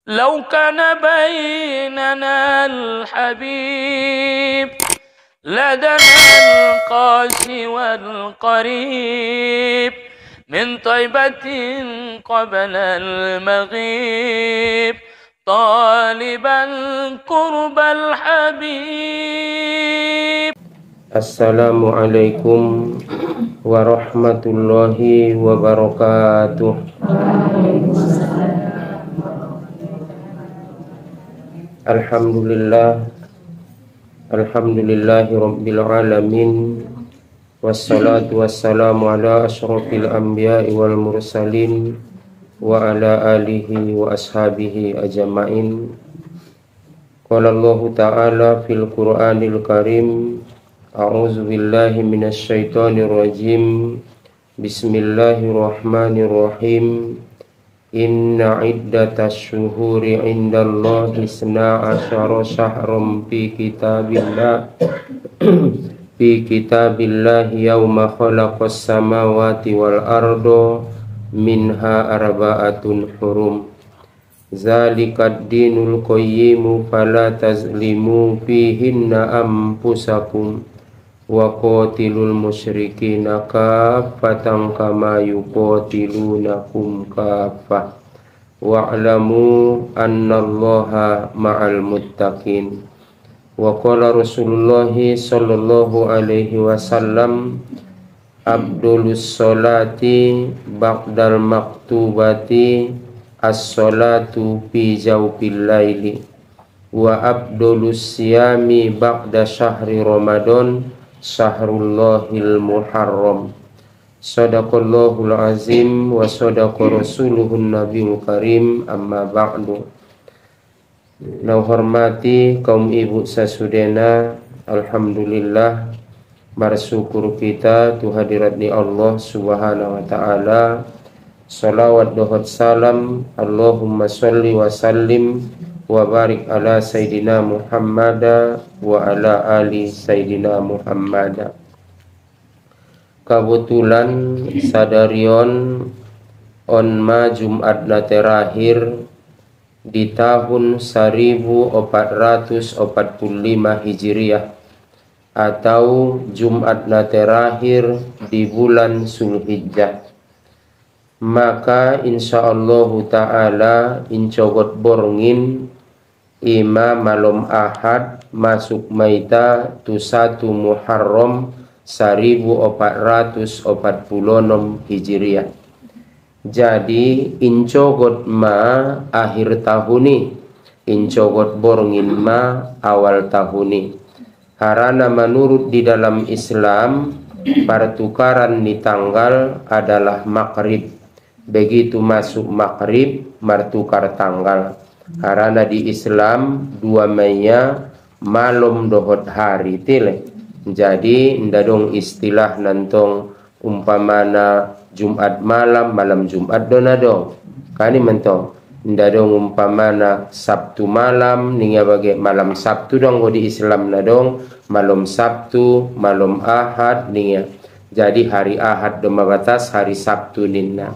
لو كان بيننا الحبيب لدنا القاسي والقريب من طيبة قبل المغيب طالبا قرب الحبيب. Assalamualaikum warahmatullahi wabarakatuh. Alhamdulillahi rabbil alamin. Wassalatu wassalamu ala asyrafil anbiya'i wal mursalin wa ala alihi wa ashabihi ajma'in. Qala Allahu ta'ala fil Qur'anil Karim, a'udzu billahi minasy syaithanir rajim. Bismillahirrahmanirrahim. Inna iddatasy syuhuri 'indallahi isna asyara syahran fi kitabillahi yauma khalaqas samawati wal arda minha arba'atun hurum. Zalikad dinul qayyimu fala tazlimu fihinna anfusakum wa qatilul musyrikina kaffatan kama yuqatilunakum kaffah wa'lamu annallaha ma'al muttaqin. Wa qala Rasulullah sallallahu alaihi wasallam, abdulus sholati ba'dal maktubati as-sholatu fi jawfil laili wa abdulus siyami ba'da syahri Ramadan syahrullahil muharram. Sadaqallahul azim wa sadaqa rasuluhun nabiyul karim, amma ba'du. Na hormati kaum ibu sasudena, alhamdulillah bersyukur kita tu hadirat ni Allah subhanahu wa ta'ala. Salawat dohot salam Allahumma salli wa sallim wa barik ala Sayyidina Muhammad wa ala ali Sayyidina Muhammad. Kebetulan sadarion onma Jumat na terakhir di tahun 1445 Hijriah atau Jumat na terakhir di bulan Zulhijjah. Maka insyaallah ta'ala incogot borngin ima malom ahad masuk maita tu 1 Muharram 1446 Hijriah. Jadi incogot ma akhir tahuni, incogot borngin ma awal tahuni. Harana menurut di dalam Islam pertukaran di tanggal adalah maghrib. Begitu masuk maghrib mertukar tanggal. Karena di Islam 2 Meinya malam dohot hari tile. Jadi ndadong istilah nantong umpamana Jumat malam Jumat donadong. Kani mentong ndadong umpamana Sabtu malam ninga bagi malam Sabtu dong di Islam nadong malam Sabtu malam Ahad ninga. Jadi hari Ahad doma batas hari Sabtu ninna.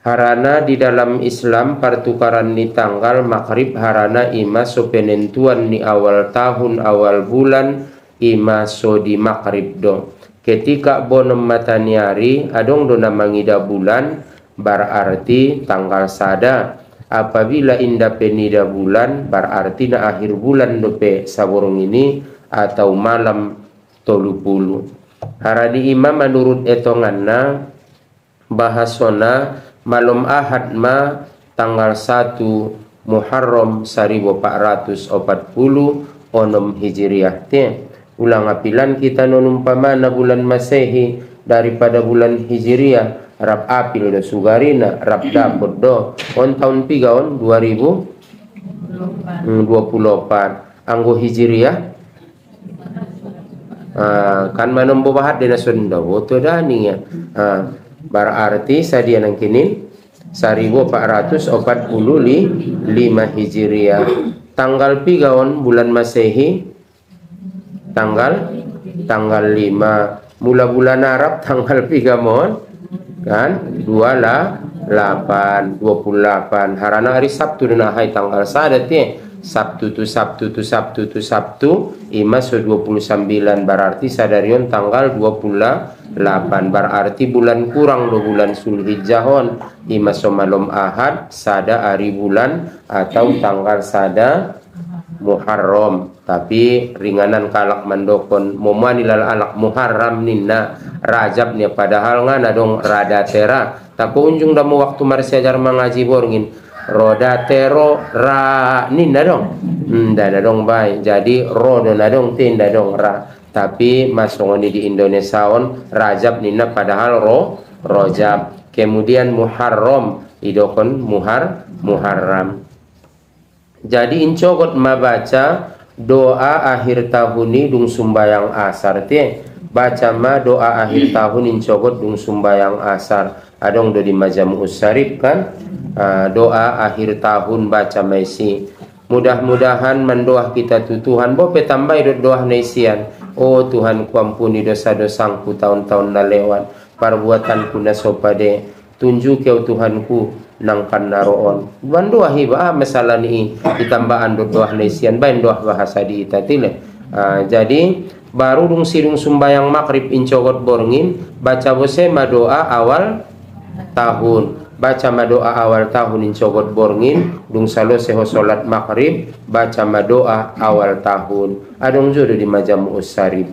Harana di dalam Islam pertukaran ni tanggal maghrib harana ima so penentuan ni awal tahun awal bulan ima so di maghrib dong. Ketika bonom mataniari adong dona mangida bulan berarti tanggal sada. Apabila inda penida bulan berarti na akhir bulan dope saborong ini atau malam 30. Harani ima menurut etonganna bahasona malam Ahad ma tanggal 1 Muharram 1440 onom Hijriah te. Ulang apilan kita nonumpamana bulan Masehi daripada bulan Hijriah rap apil do sugarina rap dapot do on tahun pigaon 2024 anggo Hijriah kan manombo bahat dena sonda woto dani ya. Berarti sadia nang kini 1445 Hijriah. Tanggal pigaon bulan Masehi tanggal 5. Mula bulan Arab tanggal pigamon kan 2 28 harana hari Sabtu dan hai tanggal sadat Sabtu tu ima so 29 berarti sadarion tanggal 28 berarti bulan kurang 2 bulan Zulhijjahon ima so malom Ahad sada hari bulan atau tanggal sada Muharram. Tapi ringanan kalak mandokon momanilal alak Muharram ninna Rajab nya padahal ngana dong rada tera tak unjung damu waktu marsi ajar mengaji borngin roda tero ra ninna dong dana dong baik jadi roda na dong tinda dong ra tapi masongoni di Indonesia on Rajab ninna padahal Rojab kemudian Muharram idokon Muharram. Jadi incogot mabaca doa akhir tahun ini dung sumbayang asar baca ma doa akhir tahun incogot dung sumbayang asar adong do di Majmu'us Syarif kan doa akhir tahun baca maisi mudah-mudahan mendoa kita tu Tuhan bope tambah doa naisian oh Tuhan ku ampuni dosa-dosangku tahun-tahun na lewat perbuatanku na sopade tunjuk ya Tuhanku nangkan naroon bandoa hiba masalah ni ditambahan doa naisian bain doa bahasa di itatile jadi baru dung sidung sumbayang makrib incogot borngin baca bose ma doa awal tahun baca ma doa awal tahun incogot borngin dung salo seho solat makrib baca ma doa awal tahun adong jodoh di Majmu'us Syarif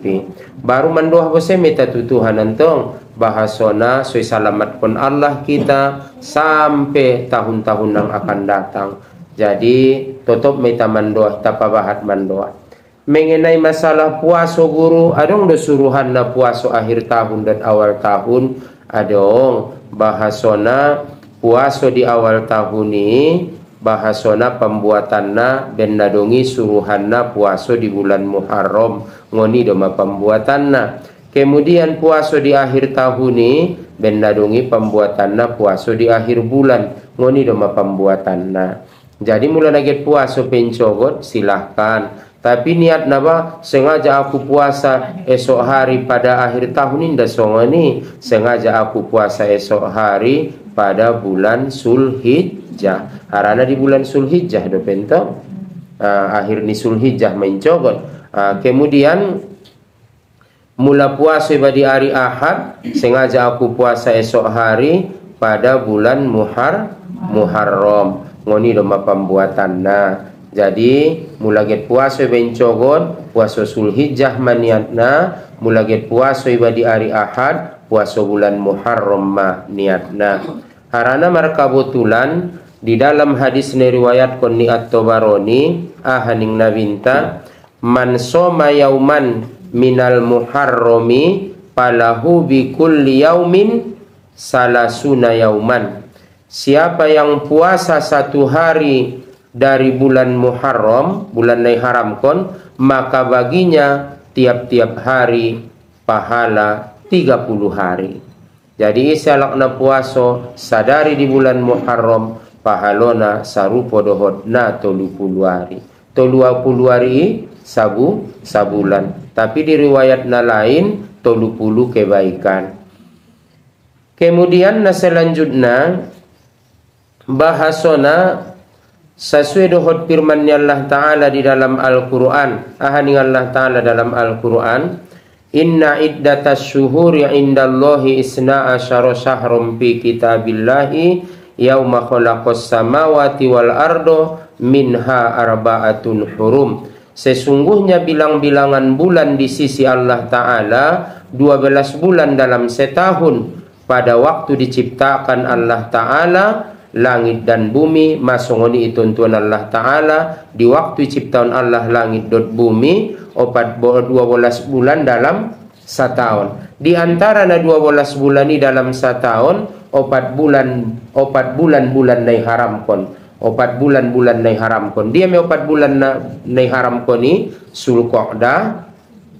baru mandoa bose meta tutuhan antong bahasona soi salamat pun Allah kita sampai tahun-tahun yang akan datang. Jadi tutup meta mandoa tapabahat mandoa mengenai masalah puasa guru adong do suruhan na puasa akhir tahun dan awal tahun adong bahasona puasa di awal tahun ini bahasona pembuatanna dan nadongi suruhanna puasa di bulan Muharram ngoni doma pembuatanna. Kemudian puasa di akhir tahun ini bendadungi pembuatanna puasa di akhir bulan ngoni doma pembuatanna. Jadi mulai lagi puasa pencogot silahkan. Tapi niat napa sengaja aku puasa esok hari pada akhir tahun ini ini sengaja aku puasa esok hari pada bulan Zulhijjah. Harana di bulan Zulhijjah do pento akhir ni Zulhijjah mencogot. Kemudian mula puasa di hari Ahad sengaja aku puasa esok hari pada bulan Muharram ngoni doma pembuatanna. Jadi mula get puasa bencogot puasa Zulhijjah maniatna mula get puasa di hari Ahad puasa bulan Muharram ma niatna. Harana markabutulan di dalam hadis riwayat konni At-Tabarani ahaning nabinta man soma yauman minal muharrami falahu bi kulli yaumin salasuna yauman. Siapa yang puasa satu hari dari bulan Muharram bulan yang haramkon maka baginya tiap-tiap hari pahala 30 hari. Jadi isalakna puasa sadari di bulan Muharram pahalona sarupo dohodna 30 hari 30 hari sabulan. Tapi di riwayatna lain 30 kebaikan. Kemudian selanjutnya bahasona sesuai dohot firman Allah Ta'ala di dalam Al-Quran ahani Allah Ta'ala dalam Al-Quran inna iddatas syuhuri indallahi isna asyara syahrum fi kitabillahi yauma khalaqas samawati wal ardo minha arba'atun hurum. Sesungguhnya bilang-bilangan bulan di sisi Allah Ta'ala 12 bulan dalam setahun pada waktu diciptakan Allah Ta'ala langit dan bumi masongoni ituntuan Allah Ta'ala di waktu ciptaan Allah langit dan bumi 12 bulan dalam setahun. Di antara 12 bulan ini dalam setahun 4 bulan nai haramkon 4 bulan nai haramkon. Dia me 4 bulan nai haramkon ni Zulqa'dah,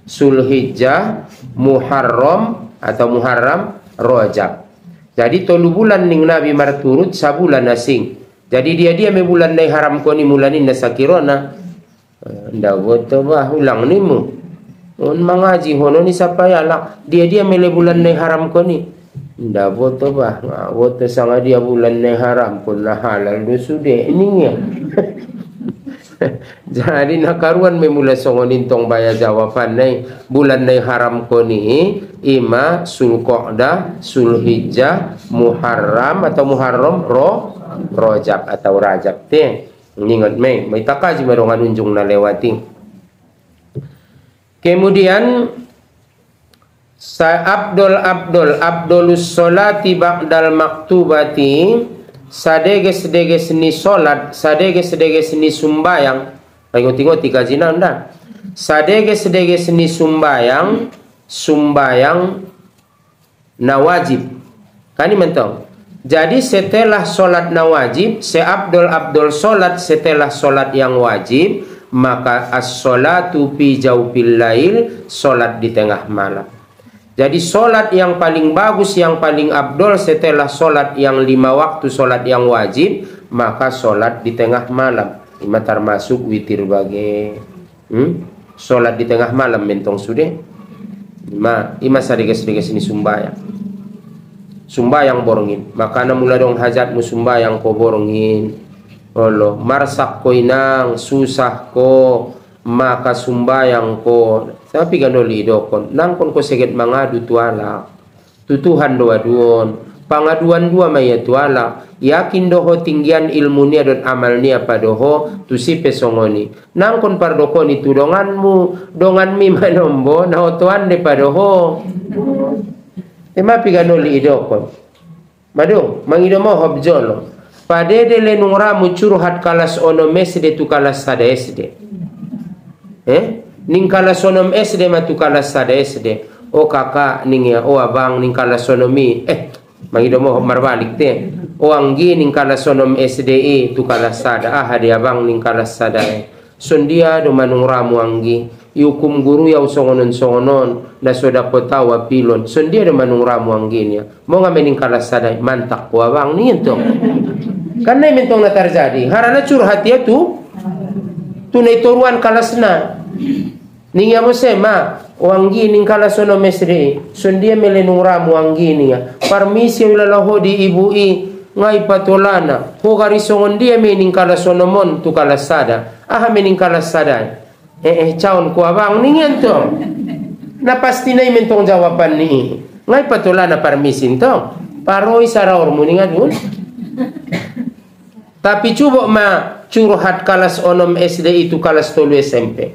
Zulhijjah, Muharram atau Muharram, Rajab. Jadi 3 bulan ning Nabi marturut sabulan asing. Jadi dia me bulan nai haramkon ni mulanin nasakirona. Nda goto bah ulang nimu. On mangaji hono ni sapayala. Dia mele bulan nai haramkon ni. Nda foto bah, foto sangat dia bulan ni haram pun lah halal do sudah ini ya. Jadi nakaruan memula songonin tong bayar jawaban ni bulan ni haram ko ni ima Sulqa'dah, Sulhijjah, Muharram atau Muharram, Rajab atau Rajab teh. Ingat mai takaji marongan unjung na lewati. Kemudian Abdulus sholati ba'dal maktubati sadeges ni solat sadeges ni sumbayang tengok kaji nanda sadeges ni sumbayang nawajib kani mentong. Jadi setelah solat nawajib Abdul solat setelah solat yang wajib, maka as-sholatu fi jawfil lail, solat di tengah malam. Jadi solat yang paling bagus, yang paling abdol setelah solat yang 5 waktu solat yang wajib, maka solat di tengah malam. Ima termasuk witir bagi solat di tengah malam mentong sudah. Ima sedikit ini sumbayang borongin. Makana mula dong hajatmu sumbayang ko borongin. Allah marsak ko inang susah ko maka sumbayang ko tapi ganoli dokon nangkon ko seget mangadu tuala tutuhan doa duon pangaduan dua maya tuala yakin doho tinggian ilmu ni dan amal ni apa doho tu si pesongoni nangkon pardokoni tu dongan mi manombo na otuan de padoho tema piganoli idokon madu mangidomo hobjolo padede lenung ramu curhat kalas ono mesde tu kalas sada SD. Ning kalas onom SD matu kalas sada SD. O kakak ning ya o abang ning kalas onomi. Mangido mo marbalik te. O anggi ning kalas onom SDE tu kalas sada. Hadi abang ning kalas sada. Sondia do manung ramu anggi. Yukum guru ya songonon na soda potawa pilon. Sondia do manung ramu anggi niya. Mo nga mening kalas sada mantak ko abang ni ento. Karena mentong na terjadi harana curhat ya tu tunai toruan kalasna ninga mo sema wangi ning kalasono mesre sondia melenung ramu wangi ninga parmisi ulalaho di ibui ngai patolana ho garisongon dia mening kalasono mon tu kalasada mening kalasada caon ko abang ningen to na pasti na mentong jawaban ni ngai patolana parmisi to paroi saraor mo ninga dun. Tapi coba curhat kalas onom SD itu kalas tolu SMP.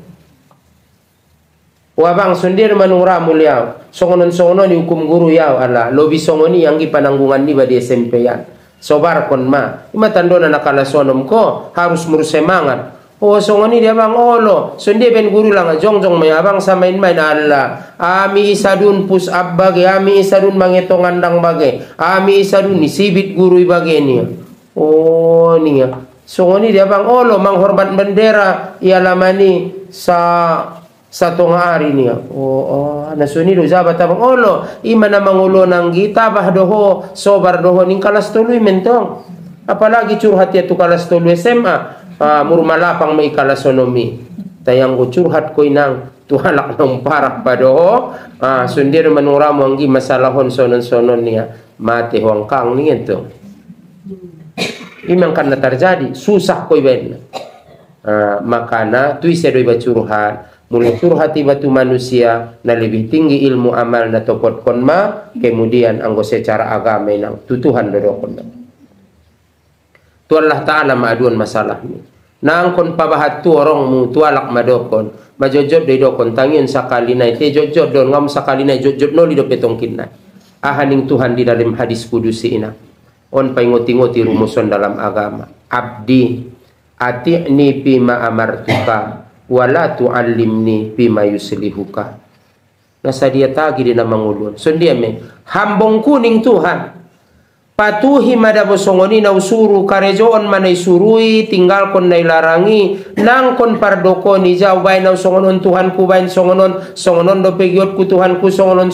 Wabang sundir manung ramu liao. Songonon ni hukum guru yao ala. Lobi songoni yang pananggungan ni di SMP yan. Sobar kon ima tandona na kalas onom ko harus semangat. Oh songoni dia bang olo. Sundir ben guru lang jongjong may abang sa main ala. Ami isadun pus up bagi. Ami isadun mangetong andang bagi. Ami isadun nisibit guru bagi niya. Oh ni ya. Songoni dia bang olo menghormat bendera ialamani satu hari ni ya. Nasuni do jabat bang olo imana mangulo nang gita bah doho sobar doho ning kalas tuluy mentong. Apalagi curhat ya tu kalas tuluy SMA. Murmalapang may kalasonomi. Tayang ko curhat ko inang tuhalak ng parak pa doho. Sundir manuramu anggi masalahon sonon niya. Mati huang kang ni ito. Imang karena terjadi susah koi ben makana tu isi doi curhat mulai curhat batu manusia na lebih tinggi ilmu amal na topot konma kemudian anggo secara agama nang tutuhan dodokon tu Allah Ta'ala maaduan masalah ni nang kon pabahat tu orang mu tualak madokon majojot doi dokon tangin sakali na te jojot don ngam sakali na jojot noli do petongkin na ahaning Tuhan di dalam hadis kudusi ina on paingoti-ngoti rumuson dalam agama. Abdi ati'ni bima amartuka wala tu'allimni bima yuslihuka. Nasa dia tagi di nama ngulun. So dia hambong kuning Tuhan. Patuhi madabo songoni na usuru karejoon manay surui tinggal kon na ilarangi nang kon pardoko ni jaw bay na songonon Tuhan ku bayin songonon do pegiot ku Tuhan ku songonon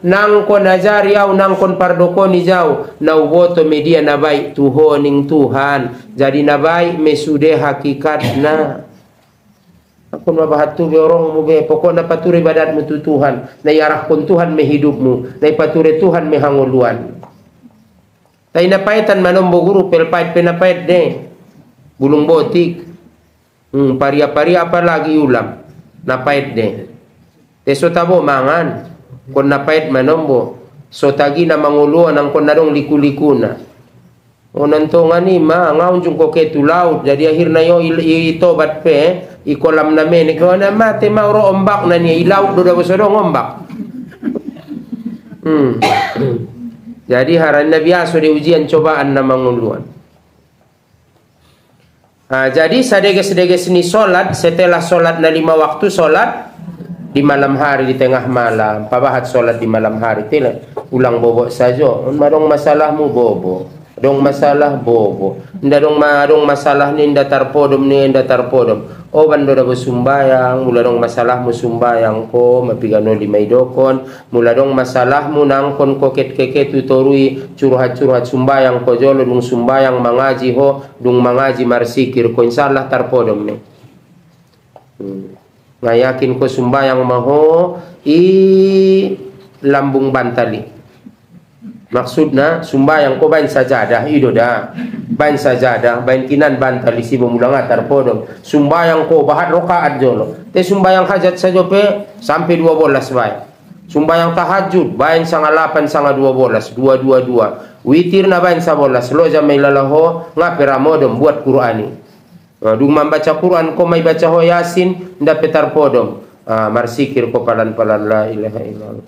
nang kon ajar yaw nang kon pardoko ni jaw na uboto media na bay tuho ning Tuhan jadi na bay mesude hakikat na Aku mabahat tu be orang mu be pokokna pature ibadatmu tu Tuhan. Nai arahkon Tuhan me hidupmu, nai pature Tuhan me hangoluan. Tai na paitan manombo guru pel pait penapait de. Bulung botik. Paria-paria apa lagi ulam. Napait de. Teso tabo mangan. Kon napait manombo. So tagi na manguluan ang kon nadong liku-likuna. O nantongan ni ma ngaun jung ko ketu laut. Jadi akhirnya yo itobat pe ikolam na men ko na mate mauro ombak na ni ilaut do daw sodong ombak. Jadi haran na biasa di ujian cobaan na manguluan. Jadi sedeges ni solat setelah solat na 5 waktu solat di malam hari di tengah malam. Pabahat solat di malam hari tila ulang bobo saja. Marong masalahmu bobo. Dong masalah bobo. Nda dong masalah ni nda tarpodom ni nda tarpodom. O bando da sumbayang, mula dong masalahmu sumbayang ko mapigano limay dokon, mula dong masalahmu nangkon ko ket-keket tutorui curhat-curhat sumbayang ko jolo dung sumbayang mangaji ho, dung mangaji marsikir ko insyaallah tarpodom ni. Ngayakin ko sumbayang maho i lambung bantali. Maksudnya sumbayang ko bain sajadah ido dah. Bain sajadah, bain kinan bantal isi bemulang atar podom. Sumbayang ko bahat rokaat jolo. Te sumbayang hajat saja pe sampai 12 baik. Sumbayang tahajud bain sanga 8 sanga 12, 222. Witir na bain 11. Lo jamai lalaho ngapera modom buat Qur'ani. Dung membaca Quran ko mai baca ho Yasin nda petar podom. Marsikir ko palan-palan la ilaha illallah.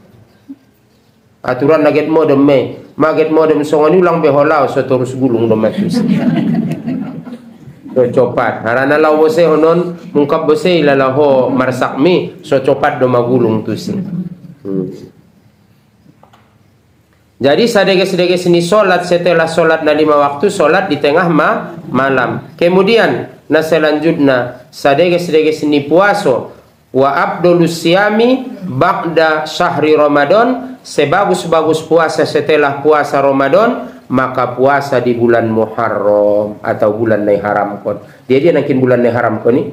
Aturan naget modem maget modem songan ulang beholau so terus gulung do matus. So copat. Harana law bose honon mungkap bose ilalaho marsakmi so copat do magulung tusi. Jadi sedeges ini solat setelah solat na 5 waktu solat di tengah malam. Kemudian na selanjutnya sedeges ini puaso. Wa abdulus siyami ba'da syahri Ramadan, sebagus-bagus puasa setelah puasa Ramadan maka puasa di bulan Muharram atau bulan nai haram kon. Dia nakin bulan nai haram kon ni.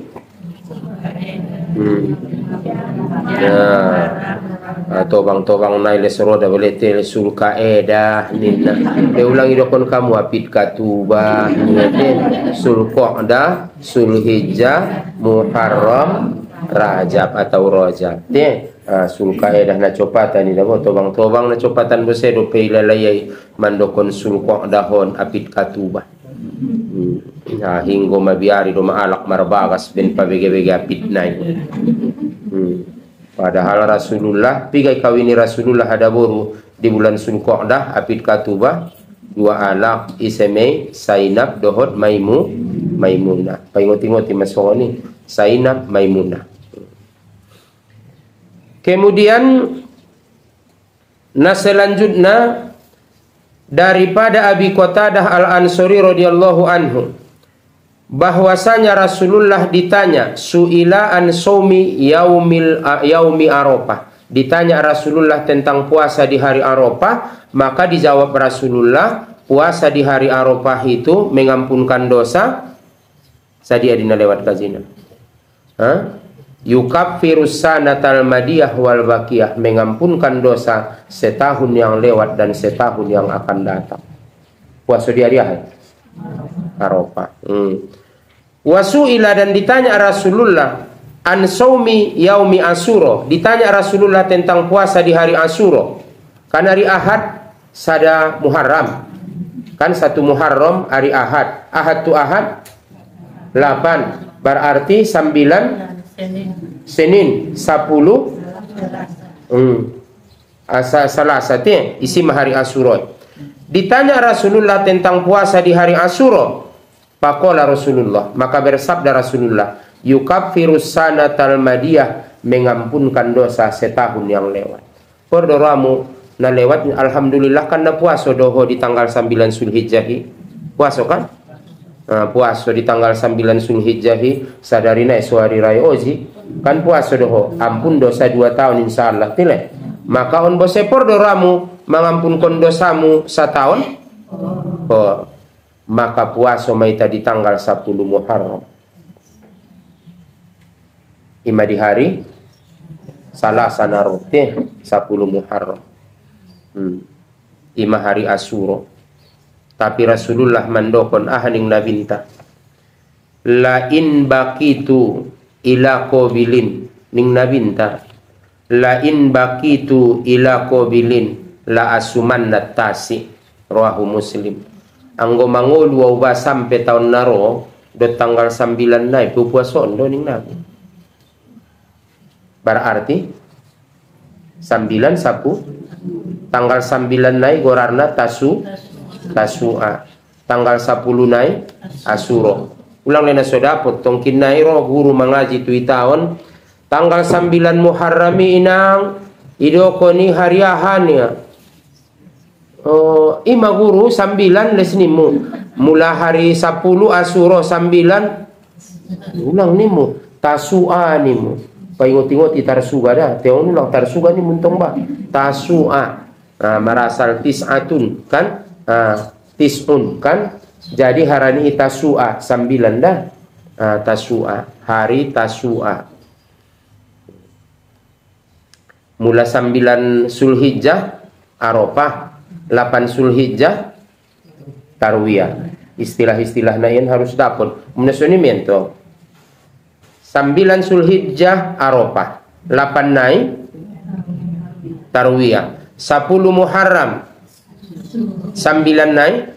Tobang nai lesroda boleh tel sulka edah ninna. Dia ulangi dokon kamu apit katuba niatin sulqa dah sulhijjah Muharram Rajab atau Rajab te sulka edah na copatan ni dabo tobang na copatan bose do pe ilalay mandokon sulqa dahon apit katuba hinggo mabiari do maalak marbagas ben pabege-bege apit nai padahal Rasulullah pigai kawini Rasulullah ada boru di bulan sulqa dah apit katuba 2 alak iseme Sainab dohot Maimunah paingoti-ngoti masoni Sainab Maimunah. Kemudian selanjutnya daripada Abi Qatadah Al-Ansori radhiyallahu anhu bahwasanya Rasulullah ditanya suila an saumi yaumi Arafah. Ditanya Rasulullah tentang puasa di hari Arafah, maka dijawab Rasulullah puasa di hari Arafah itu mengampunkan dosa. Sadia dina lewat kazina. Yukafirus sanatal madiyah wal baqiyah, mengampunkan dosa setahun yang lewat dan setahun yang akan datang. Puasa di hari Arafah. Wasuila dan ditanya Rasulullah an saumi yaumi Asyura. Ditanya Rasulullah tentang puasa di hari Asyura. Kan hari Ahad sada Muharram. Kan 1 Muharram hari Ahad. Ahad tu Ahad 8 berarti 9 Senin 10 Selasa isi hari Asyura. Ditanya Rasulullah tentang puasa di hari Asyura, faqala Rasulullah, maka bersabda Rasulullah, yukaffirus sanatal madiyah, mengampunkan dosa setahun yang lewat. Perdoramu na lewat alhamdulillah kan na puasa doho di tanggal 9 Zulhijjah. Puasa kan? Puasa di tanggal 9 Zulhijjah sadarina isu hari raya oji kan puasa doho ampun dosa 2 tahun insyaallah tile maka on bose pordoramu mengampunkan dosamu 1 tahun maka puasa maita di tanggal 10 Muharram Ima di hari Salasa narote 10 Muharram. Ima hari Asyura. Tapi Rasulullah mandokon ahaning nabinta. La in bakitu ila qabilin ning nabinta. La in bakitu ila qabilin la asumanna tasi. Rawahu Muslim. Anggo mangolu wa sampai tahun naro do tanggal 9 nai pupuason do ning nabi. Berarti 9 sapu tanggal 9 nai gorarna tasua tanggal 10 nai Asyura. Ulang lena sodapot tongkin nai ro guru mengaji tuitaon tanggal 9 Muharrami inang idoko ni hariahania. Ima guru 9 lesnimu mula hari 10 Asyura 9 ulang nimu tasua nimu paingot-ingot itarsuga dah teong ulang tarsuga ni muntong ba tasua marasal tis'atun kan tis'un kan jadi harani tasua 9 dah tasua hari tasua mula 9 Zulhijjah Arafah 8 Zulhijjah Tarwiyah. Istilah-istilah lain harus dapat. Menasonimiento 9 Zulhijjah Arafah, 8 Nai Tarwiyah, 10 Muharram 9 Nai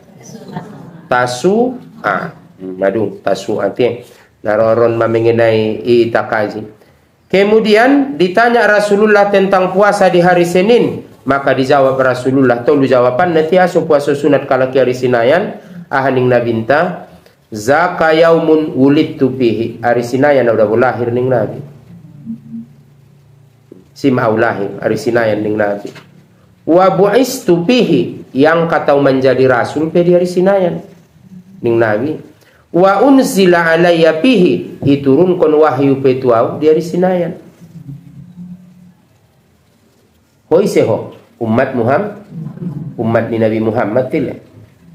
Tasua. Madu Tasua te naroron mengenai itakaji. Kemudian ditanya Rasulullah tentang puasa di hari Senin. Maka dijawab Rasulullah tolu jawaban nanti asu puasa sunat kalaki hari Sinayan ahaning nabinta zaka yaumun wulidtu fihi hari Sinayan udah lahir ning nabi simau lahir hari Sinayan ning nabi wa bu'istu fihi yang katau menjadi rasul pe di hari Sinayan ning nabi wa unzila alayya fihi diturunkan wahyu pe tuau di hari Sinayan. Hoi seho umat Muhammad, umat ni Nabi Muhammad tile,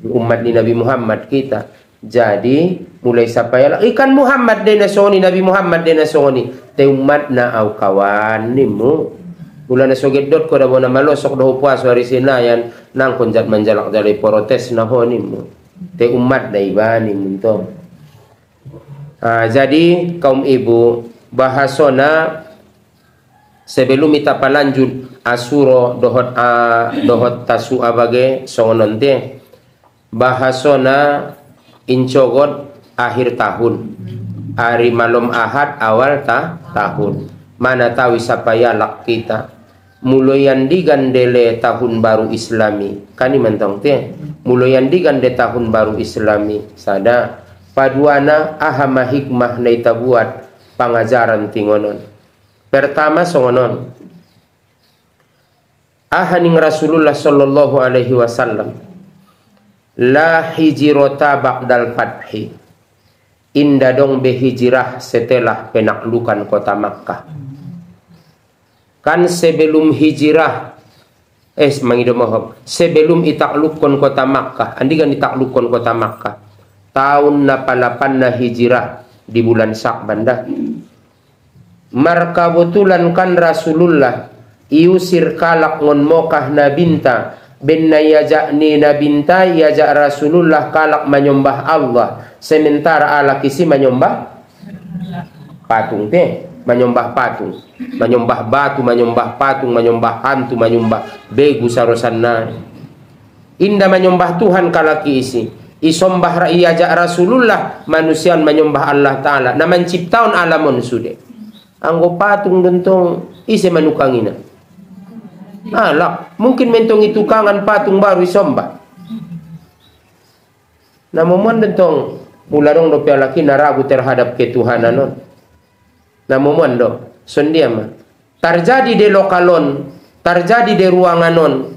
umat ni Nabi Muhammad kita. Jadi mulai siapa ya ikan Muhammad de nasoni Nabi Muhammad de nasoni te umat na au kawan nimu mula na sogedot ko da bona malosok do puas hari Sinayan nang konjat manjalak dari protes na ho nimu te umat na ibani munto. Jadi kaum ibu bahasona sebelum kita lanjut Asyura dohot tasua bage songonon te bahasona incogot akhir tahun hari malam ahad awal tahun mana tahu sapaya lak kita muluyan digandele tahun baru Islami kani mentong te muluyan digande tahun baru Islami sada paduana ahama hikmah naita buat pangajaran tingonon. Pertama songonon ahaning Rasulullah sallallahu alaihi wasallam la hijrata ba'dal fathi inda dong behijrah setelah penaklukan kota Makkah kan sebelum hijrah sebelum itaklukkan kota Makkah andikan ditaklukkan kota Makkah tahun napalapan na hijrah di bulan Sya'ban dah marka betulan kan Rasulullah iusir kalak ngon mokah nabinta benna yajakni nabinta yajak Rasulullah kalak menyembah Allah sementara ala kisi menyembah patung teh menyembah patung menyembah batu menyembah patung menyembah hantu menyembah begu sarosanna indah menyembah Tuhan kalaki isi isombah yajak Rasulullah manusia menyembah Allah Ta'ala na menciptaun alamun sude anggo patung dentong isi manukangina mungkin mentong itu kangen patung baru isombah namun dentong mularong do pialaki naragu terhadap ketuhanan non namun do sondiama terjadi di lokalon terjadi di ruanganon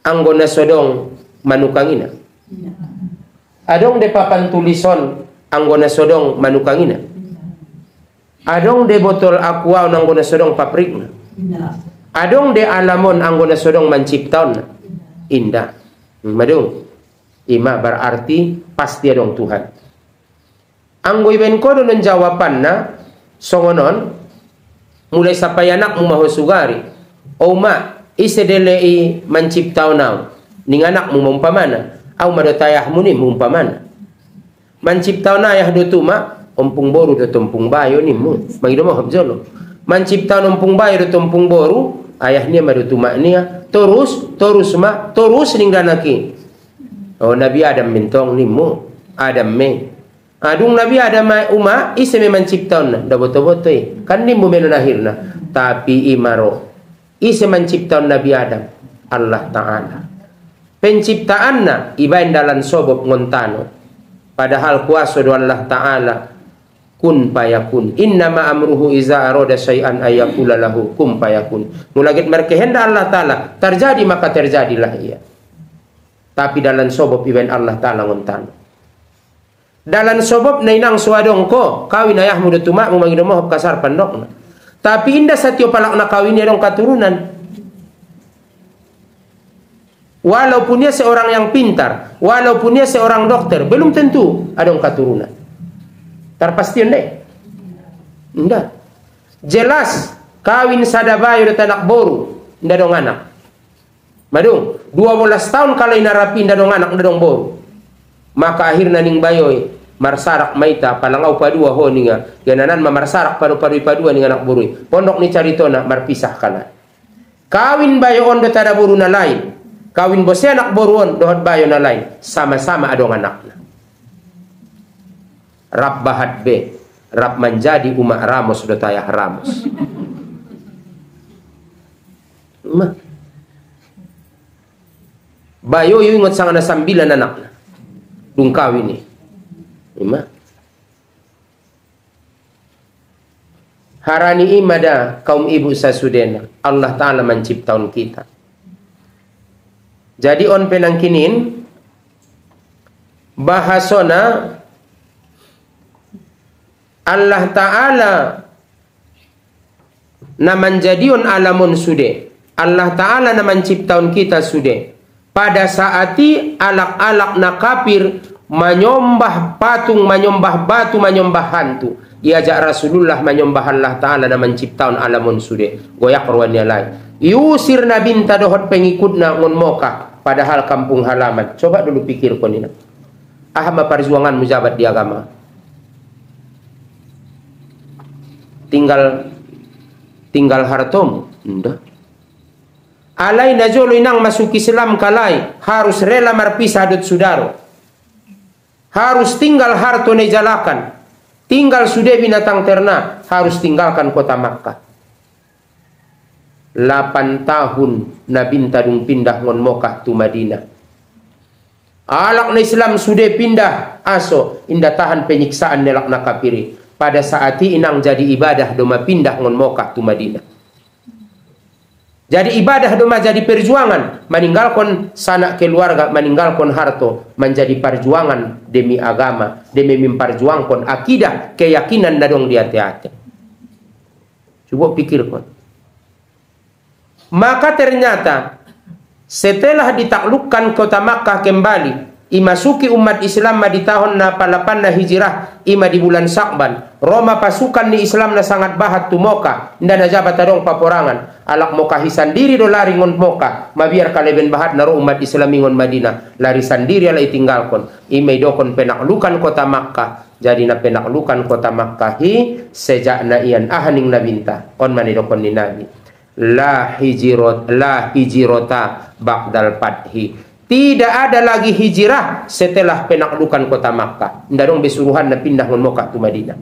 anggo nasodong manukangina adong de papan tulison anggo nasodong manukangina adong de botol aqua anggo nasodong paprikna adong de alamon anggo nasodong manciptaon indah madung ima berarti pasti adong Tuhan anggo iben kodo non jawabanna songonon mulai sampai anakmu mahu sugari o ma isedelei menciptau nau ning anakmu mumpamana au madotayahmu ni mumpamana menciptau na ayah do tuma ompung boru do tumpung bayo ni mu mangido mo habjolo menciptau ompung bayo do tumpung boru ayah ni madu tuma nia terus ning danaki oh Nabi Adam bintong ni mu Adam me adung Nabi Adam uma ise me menciptau na da boto-boto kan ni mu melon akhirna tapi imaro ise menciptau Nabi Adam Allah Ta'ala penciptaanna ibain dalan sobob ngontano padahal kuasa do Allah Ta'ala kun payakun innama amruhu iza aroda syai'an ayakula lahu kun payakun mulagit merkehendak Allah Ta'ala terjadi maka terjadilah ia tapi dalan sobob ibain Allah Ta'ala ngontano dalan sobob na inang suadong ko kawin ayahmu do tumak mo mangido mo kasar pandokna tapi indah satyo palak na kawin niya dong katurunan walaupun dia seorang yang pintar walaupun dia seorang dokter belum tentu ada keturunan terpasti enggak jelas kawin sadabayo do tanak boru nda dong anak madung 12 tahun kalau inarapi nda dong anak nda dong boru maka akhirnya ning bayoy marsarak maita palangau padua ho ninga gananan mamarsarak padu-padu padua ning anak boru pondok ni caritona marpisah kana kawin bayo on do tada boru na lain kawin bose anak boruon dohot bayo na lain sama-sama adong anakna rab bahat be rab menjadi umak ramos do tayah ramos ma bayo yu ingot sangana 9 anakna dung kawin ni ima harani imada kaum ibu sasudena Allah Ta'ala menciptaun kita jadi on penangkinin bahasona Allah Ta'ala na menjadion alamun sude Allah Ta'ala na menciptaun kita sude pada saati alak-alak na kafir menyombah patung menyombah batu menyombah hantu iajak Rasulullah menyombah Allah Ta'ala na menciptaun alamun sude goyak ruannya lain yusir nabinta dohot pengikutna ngon moka padahal kampung halaman coba dulu pikir konina ahma perjuangan mujabat di agama tinggal hartom nda alai najolo inang masuk Islam kalai harus rela marpisah dot sudaro harus tinggal harto nejalakan tinggal sudah binatang ternak harus tinggalkan kota Makkah 8 tahun Nabi tadung pindah ngon Mokah tu Madinah alak na Islam sudah pindah aso indah tahan penyiksaan nelak na kafiri pada saat inang jadi ibadah doma pindah ngon Mokah tu Madinah jadi ibadah doma jadi perjuangan meninggalkan sanak keluarga meninggalkan harto menjadi perjuangan demi agama demi memperjuangkan akidah keyakinan nadong di hati-hati coba pikirkan maka ternyata setelah ditaklukkan kota Makkah kembali imasuki umat Islam di tahun na 8 na hijrah ima di bulan Syakban Roma pasukan ni Islam na sangat bahat tu Moka nda na jabat adong paporangan alak Moka hisan diri do lari ngon Moka mabiar kaleben bahat na umat Islam ngon Madinah lari sandiri ala itinggalkon imay dokon penaklukan kota Makkah jadi na penaklukan kota Makkah hi sejak na ian ahaning nabinta on manidokon ni Nabi la hijrota ba'dal fathi tidak ada lagi hijrah setelah penaklukan kota Makkah ndak dong besuruhan na pindah ngon Mokkah tu Madinah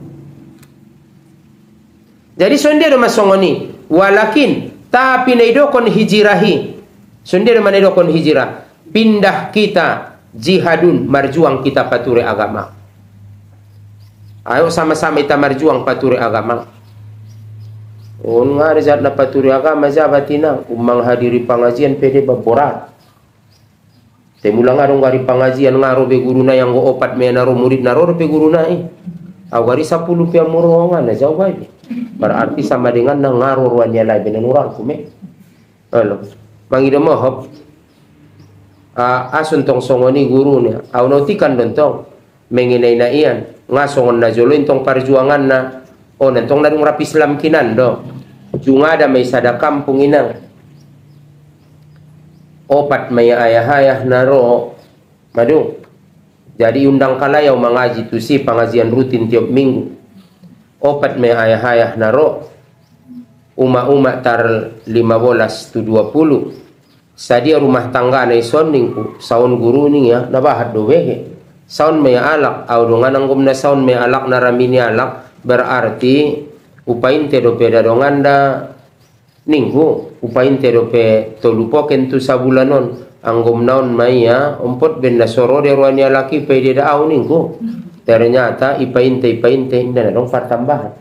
jadi sonde do masongoni walakin tapi naidokon hijrahi sonde do manidokon hijrah pindah kita jihadun marjuang kita pature agama ayo sama-sama kita marjuang pature agama ngari zat na paturi agama jabatina umang hadiri pengajian pede baborat temula ngarong gari pengajian ngaro be guruna yang go opat me naro murid naro be guruna awari 10 pia murongan na jauh bae berarti sama dengan na ngaro ruannya lai benurang kume halo mangido mohop asun tong songoni gurunya au nautikan dontong mengenai na ian ngasongon na jolo intong perjuangan na Oh nantong nadung rapi Islam kinan do. Junga ada may sada kampung inang. Opat may ayah-ayah naro madung. Jadi undang kalayaw mengaji tusi pengajian rutin tiap minggu. Opat may ayah-ayah naro. Uma-uma tar 15 to 20. Sadia rumah tangga na isoning ku saun guru ning ya nabahat do wehe. Saun may alak aw dongan anggom na saun may alak na ramini alak berarti upainte do peda donganda ningku upainte do pe tolupoken tu sabulanon anggom naon maya umpot ben nasoro de ruani laki pe de daaw ningku. Ternyata ipainte inda na dong tambahan.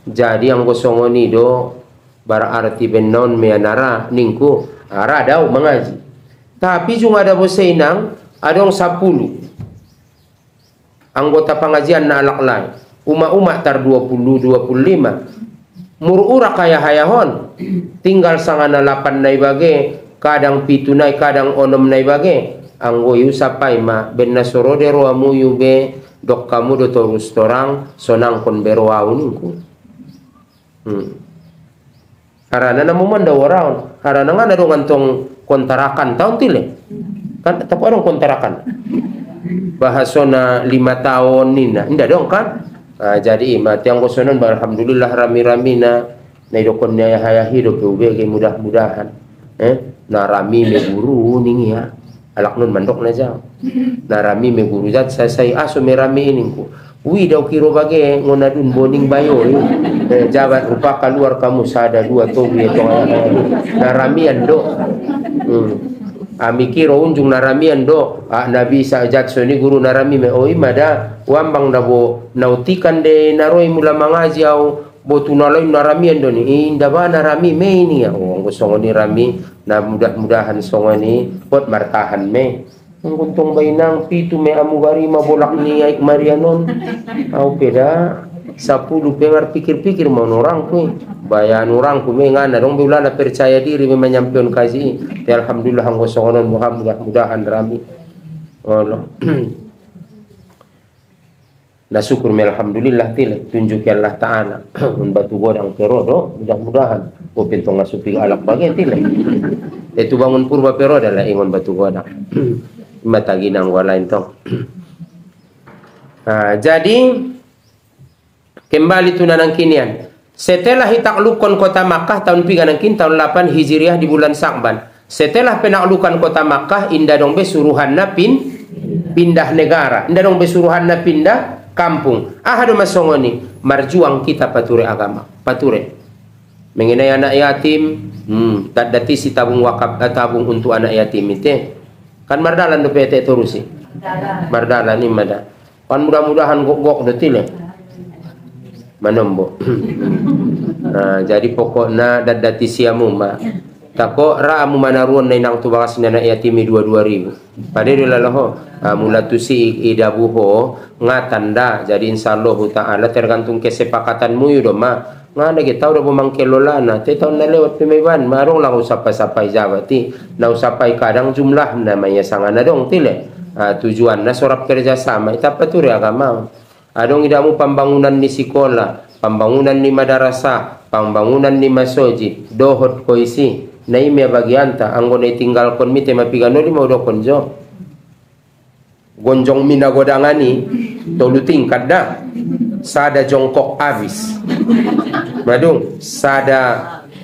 Jadi ang gosongoni do berarti benon meanara ningku ara daw mengaji. Tapi juga ada bosenang adong 10 anggota pengajian na alaklay. Uma-uma tar 20-25. Murura kaya hayahon. Tinggal sangana 8 na ibage, kadang 7 na kadang 6 na ibage. Anggo yu sapay ma ben nasoro de roa muyu be dok kamu do torus torang sonang kon beroa ningku. Karena namu manda waraon, karena nga nadong antong kontarakan tahun tile. Kan tapi orang kontarakan. Bahasona 5 tahun nina, indah dong kan? Jadi mati yang kosonon alhamdulillah rami-rami na idokon niya haya hidup ubege mudah-mudahan. Narami me guru ning ya. Alak nun mandok na jaw. Narami me guru jat say aso merami iningku. Wi daw kiro bage ngonadun boning bayo. Jabat rupa keluar kamu sada 2 togi itu naramian do. Mikiro unjung naramian do. Nabi sajat soni guru narami me oi mada wambang dabo nautikan de naroi mula mangaji au botu naloi naramian do ni inda ba narami me ini ya. Oh songoni rami na mudah-mudahan songoni pot martahan me. Nguntong bainang pitu me amugari mabolak ni aik marianon. Au peda 10 pengar pikir-pikir mau orang ku bayan orang ku mengan dong bulan percaya diri menyampion kaji ya alhamdulillah anggo songonon mudah-mudahan rami Allah na syukur me alhamdulillah tile tunjuk Allah taala mun batu godang perodo mudah-mudahan ko pentong ngasupi alak bagian tile itu bangun purba peroda lah ingon batu godang mata ginang walain tong jadi kembali tunanang kinian. Setelah ditaklukkan kota Makkah tahun 3 tahun 8 Hijriah di bulan Sa'ban. Setelah penaklukan kota Makkah indah dong be suruhanna pindah negara. Indah dong be suruhanna pindah kampung. Ahadu masongoni marjuang kita pature agama. Pature. Mengenai anak yatim, dati si tabung wakaf tabung untuk anak yatim itu. Kan mardalan do PT terusi. Mardalan ni mada. Kan mudah-mudahan gok do tile. Manombo. Jadi pokoknya dadati siamu ma tako raamu manaruon na inang tubakas na yatimi 22,000 padere lalaho mula tusi idabuho nga tanda jadi insyaallah taala tergantung kesepakatanmu yudo ma nga nagi tao do bumangkelolana te taon na lewat pimiban marong lang usapa-sapay jawati na usapay kadang jumlah na maya sangana dong tile tujuan na sorap kerjasama itapaturi agama. Adong idamu pembangunan ni sekolah, pembangunan ni madrasah, pembangunan ni masjid, dohot koisi, naimya bagianta, anggo na tinggal kon mite mapigano lima udah konjo. Gonjong minagodangani, tolu tingkat dah. Sada jongkok abis. Madung, sada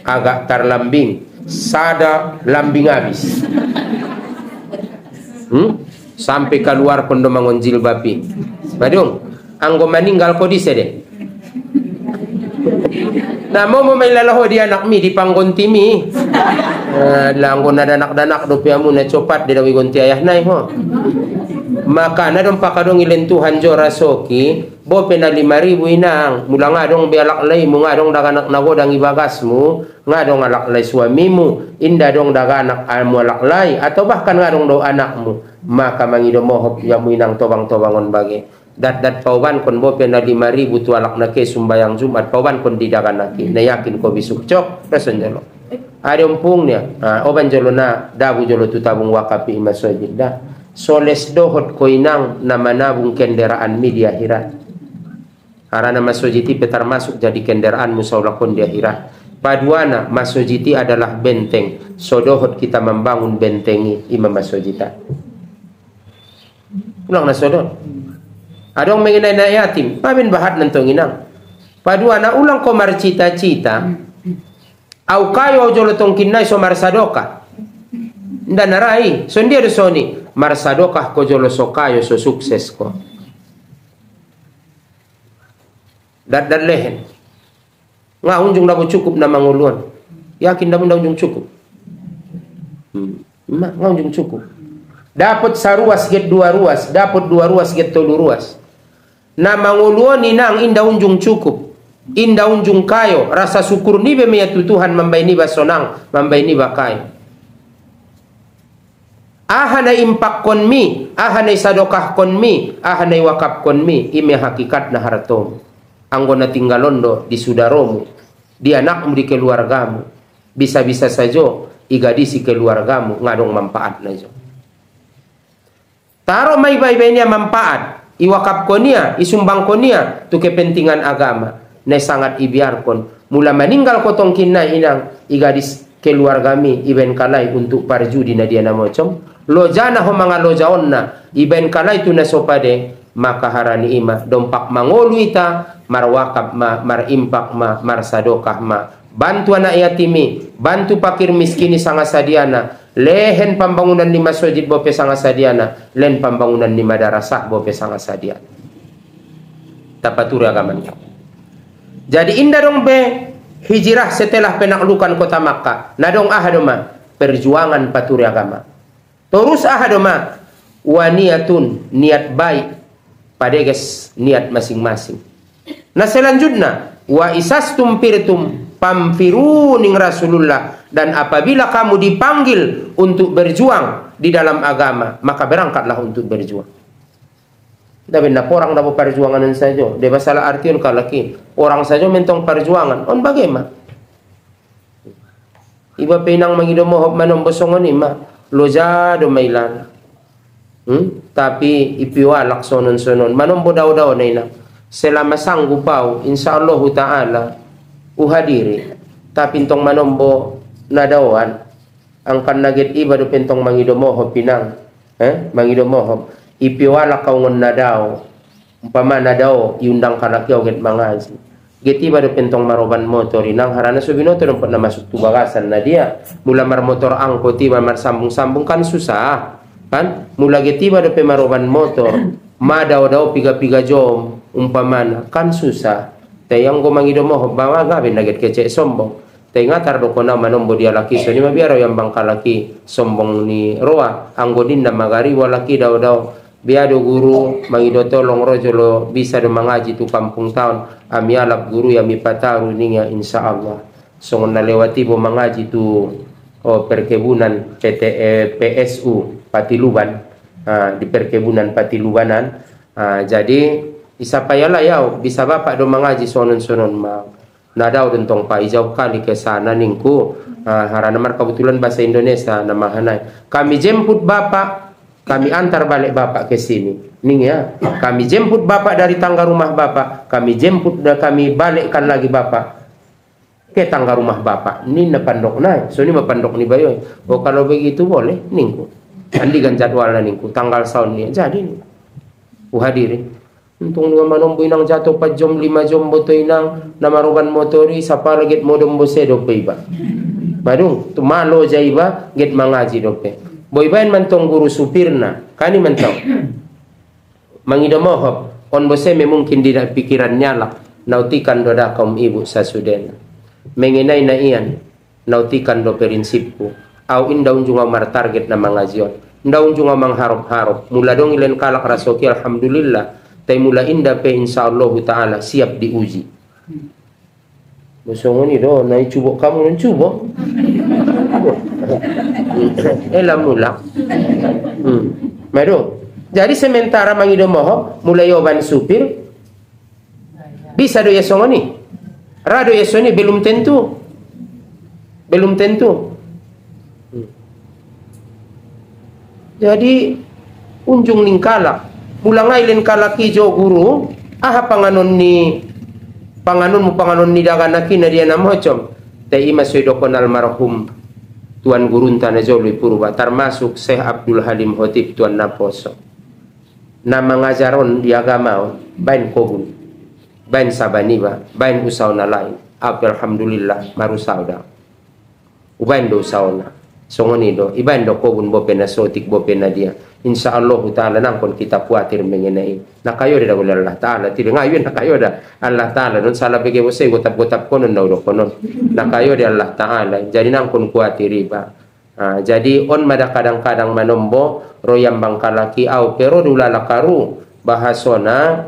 agak tarlambing, sada lambing abis. Sampai keluar kondo mangon jilbabi. Madung. Anggo meninggal kodi sede. Nah mau mailalaho dia anak mi di panggonti mi. Langgo na danak-danak do piamu na copat di dawi gonti ayah nai ho. Maka na dong pakadong ilentuhan jo rasoki bo pena 5,000 inang mula ngadong bialak lay mo ngadong daganak nagodang ibagasmu ngadong alak lay suamimu inda dong daganak almu alak lay atau bahkan ngadong do anakmu maka mangido mohop yamu inang tobang-tobangon bagi dat pauban kon bo pena 5,000 tu alak na ke sumbayang Jumat pauban kon di daganaki na yakin ko bisuk cok rason jalo ada umpungnya oban jalo na dabu jalo tu tabung wakapi masjid dah soles dohot ko inang na manabung kenderaan mi di akhirat Harana masojiti petar masuk jadi kendaraan musaulakon di akhirat. Paduana masojiti adalah benteng. Sodohot kita membangun bentengi imam masojita. Ulang na sodot. Adong mengenai na yatim, pamin bahat nantong inang. Paduana ulang ko marcita-cita. Au kayo jolotong kinay so marsadoka. Nda narai, so dia soni marsadoka ko jolo so kayo so sukses ko. Dan lehen. Nga unjung dapat cukup na manguluan. Yakin dapat unjung cukup. Nga unjung cukup. Dapat saruas get dua ruas, dapat dua ruas get tolu ruas. Na manguluan inang inda unjung cukup. Inda unjung kayo, rasa syukur ni be meya Tuhan mambai ni ba sonang, mambai ni ba kayo. Ahana impak kon mi, ahana sadokah kon mi, ahana wakaf kon mi, ime hakikat na hartom. Anggona tinggalondo di sudaromu, di anakmu di keluargamu, bisa-bisa saja igadisi keluargamu ngadong manfaat najo. Taro may bayi-bayinya manfaat, iwakap konia, isumbang konia, tu kepentingan agama, na sangat ibiarkon. Mula meninggal kotong kinai inang, igadis keluargami, iben kalai untuk parjudi na dia namocong, lojana ho mga lojaon na, iben kalai tu na sopade, maka harani ima dompak mangolu ita marwakab ma marimpak ma marsadokah ma bantu anak yatimi bantu pakir miskini sanga sadiana lehen pembangunan di masjid bope sanga sadiana len pembangunan di madarasah bope sanga sadiana tapaturi agamanya. Jadi indah dong be hijrah setelah penaklukan kota Makkah nadong ahadoma perjuangan paturi agama terus ahadoma waniyatun niat baik padeges niat masing-masing. Nah selanjutnya wa isastum pirtum pamfiru ning Rasulullah dan apabila kamu dipanggil untuk berjuang di dalam agama maka berangkatlah untuk berjuang. Tapi nak orang dapat perjuangan saja. Dia masalah artiun kalaki orang saja mentong perjuangan. On bagaimana? Iba pinang mangido mohop manom bosongon ima loja do mailan. Tapi ipiwalak sonon-sonon manombo daw-daw na ina selama sanggup pau insyaallah ta'ala uhadiri tapi intong manombo nadawan angkan nagit iba do pentong mangido moho pinang mangido moho ipiwalak kau ngon nadaw umpama nadaw iundang kalakyaw get mangaji get iba do pentong maroban motor inang harana subinoto tempat na masuk tu bagasan na dia mula mar motor angkot tiba mar sambung-sambung kan susah kan mula getiba do pemaroban motor madaw-daw piga-piga jom umpamana kan susah tayang go mangido mo bawa gabe naget kece sombong tay ngatar do kona manombo dia laki so ni mabiaro yang bangka laki sombong ni roa anggo dinda magari walaki daw-daw biado guru mangido tolong rojolo bisa do mangaji tu kampung taon amialap guru yang mipataru ninga insyaallah songon na lewati bo mangaji tu perkebunan PT PSU Patiluban di perkebunan Patilubanan jadi isapayalah yau bisa bapak do mengaji sonon-sonon mau nadau dentong pa ijau kali ke sana ningku harana mar kebetulan bahasa Indonesia nama hanai kami jemput bapak kami antar balik bapak ke sini ning ya kami jemput bapak dari tangga rumah bapak kami jemput dan kami balikkan lagi bapak ke tangga rumah bapak ni na pandok naik so ni mapandok ni bayoy oh kalau begitu boleh ningku andi gan jadwalna ningku tanggal saun ni jadi ni uhadiri untung dua manombo inang jatuh 4 jam 5 jam boto inang namaruban motori sapara get modom bose dope iba badung tu malo jaiba get mangaji dope boybain mantong guru supirna kani mantong mangido mohop on bose me mungkin tidak pikiran nyala nautikan doda kaum ibu sasudena mengenai na iyan nautikan do prinsipku au indaun junga mar target na mangajion indaun junga mangharap-harap mula dong ilen kalak rasoki alhamdulillah tay mula inda pe insyaallah taala siap diuji bosong ni do nai cubo kamu nan cubo elam mula mado jadi sementara mangido moho mulai yoban supir bisa do yesongoni rado yesoni belum tentu jadi unjung ning kalak mula ngai len kalaki jo guru Aha panganon ni daganaki na dia namocom. Te ima sedokon almarhum Tuan Gurunta na Joloi Purba, termasuk Syekh Abdul Halim Hotib Tuan Naposo. Na mengajaron di agama bain kobun, bain sabaniba, bain usauna lain. Alhamdulillah marusauda. Ubain do usauna. Songonido ibain do kobun bopena sotik bopena dia. Insyaallah taala nangkon kita puatir mengenai nakayo da Allah taala tidak ngayon nakayo da Allah taala non salah bege bose gotap konon do konon nakayo da Allah taala jadi nangkon kuatir riba. Jadi on mada kadang-kadang manombo royam bangkalaki au pero dula lakaru bahasona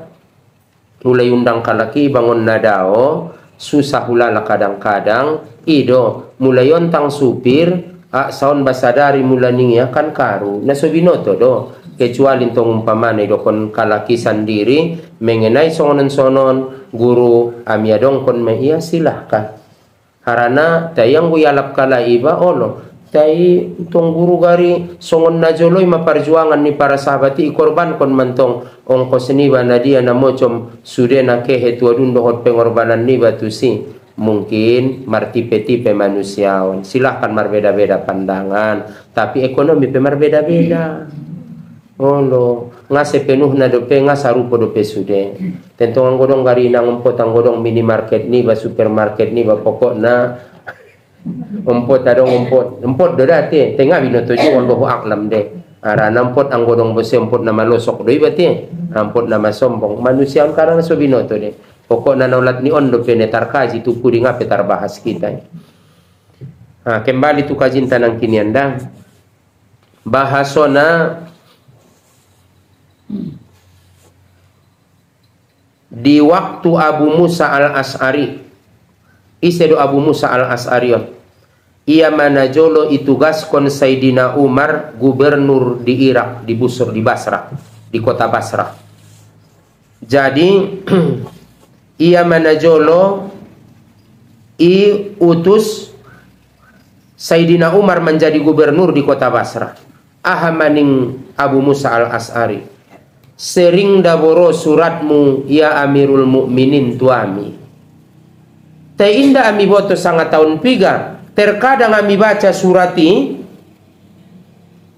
ulai undang kalaki bangun nadao susah ulala kadang-kadang ido mulai ontang supir saon basadari mulaning ya kan karu nasobinoto do kecuali tong umpamane do kon kalaki sendiri mengenai sonon-sonon guru amiadong kon iya silahkan harana tayang guyalap kala iba olo tay tong guru gari songon na joloi maparjuangan ni para sahabati ikorban kon mantong ongko seniba na dia na mocom sudena kehe tuadun dohot pengorbanan ni batusi mungkin martipe-tipe manusiawan silahkan berbeda-beda pandangan tapi ekonomi berbeda-beda olo ngase penuh na dope ngasarupo dope sude tentong anggodong gari nang umpot anggodong minimarket ni ba supermarket ni ba pokokna umpot adong umpot dodate tengah binoto jo Allahu aklam de ara nampot anggodong bose umpot na malosok doi bati ampot na masombong manusiawan karana so binoto de pokoknya naulat ni ondo penetar kaji tu kuri ngape bahas kita. Kembali tu kajin tanang kiniandang bahasona di waktu Abu Musa al-As'ari isedo Abu Musa al-As'ari ia manajolo itugaskon Sayyidina Umar gubernur di Irak di Busur di Basrah di kota Basrah jadi ia manajolo utus Sayyidina Umar menjadi gubernur di kota Basrah. Ahamaning Abu Musa al-As'ari sering daboro suratmu ya Amirul Mukminin tuami. Te inda ami boto sangat tahun piga terkadang ami baca surati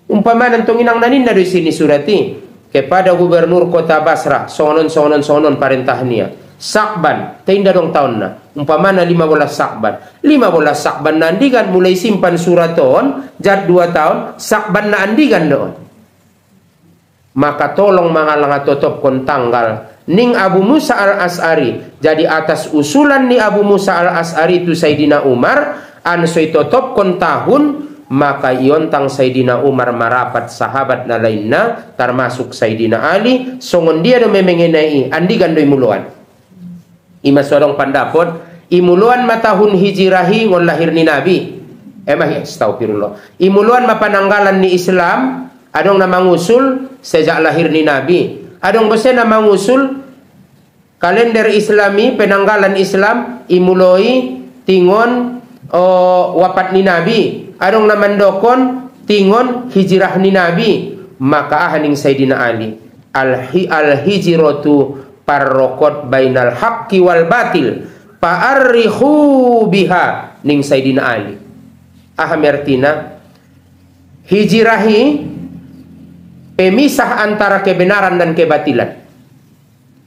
umpama nantong inang naninda di sini surati kepada gubernur kota Basrah sonon parentahnia Sakban, tenda dong tahun na. Umpamana 15 Sakban. 15 Sakban na andigan mulai simpan suraton, jad 2 tahun, Sakban na andigan doon. Maka tolong mangalang totop kon tanggal ning Abu Musa al-As'ari. Jadi atas usulan ni Abu Musa al-As'ari itu Sayyidina Umar, ansoy totop kon tahun, maka iontang Sayyidina Umar marapat sahabat na lainna, termasuk Sayyidina Ali, songon dia do memengenai, andigan doy muluan. Ima sorong pandapot imuluan matahun hijirahi ngon lahir ni Nabi astagfirullah imuluan mapananggalan ni Islam adong na mangusul sejak lahir ni Nabi adong bose na mangusul kalender Islami penanggalan Islam imuloi tingon wapat ni Nabi adong na mandokon tingon hijrah ni Nabi maka ahaning Sayyidina Ali al-hijratu parrokot bainal haqqi wal batil fa'arrihu biha ning Sayyidina Ali ahamertina hijirahi pemisah antara kebenaran dan kebatilan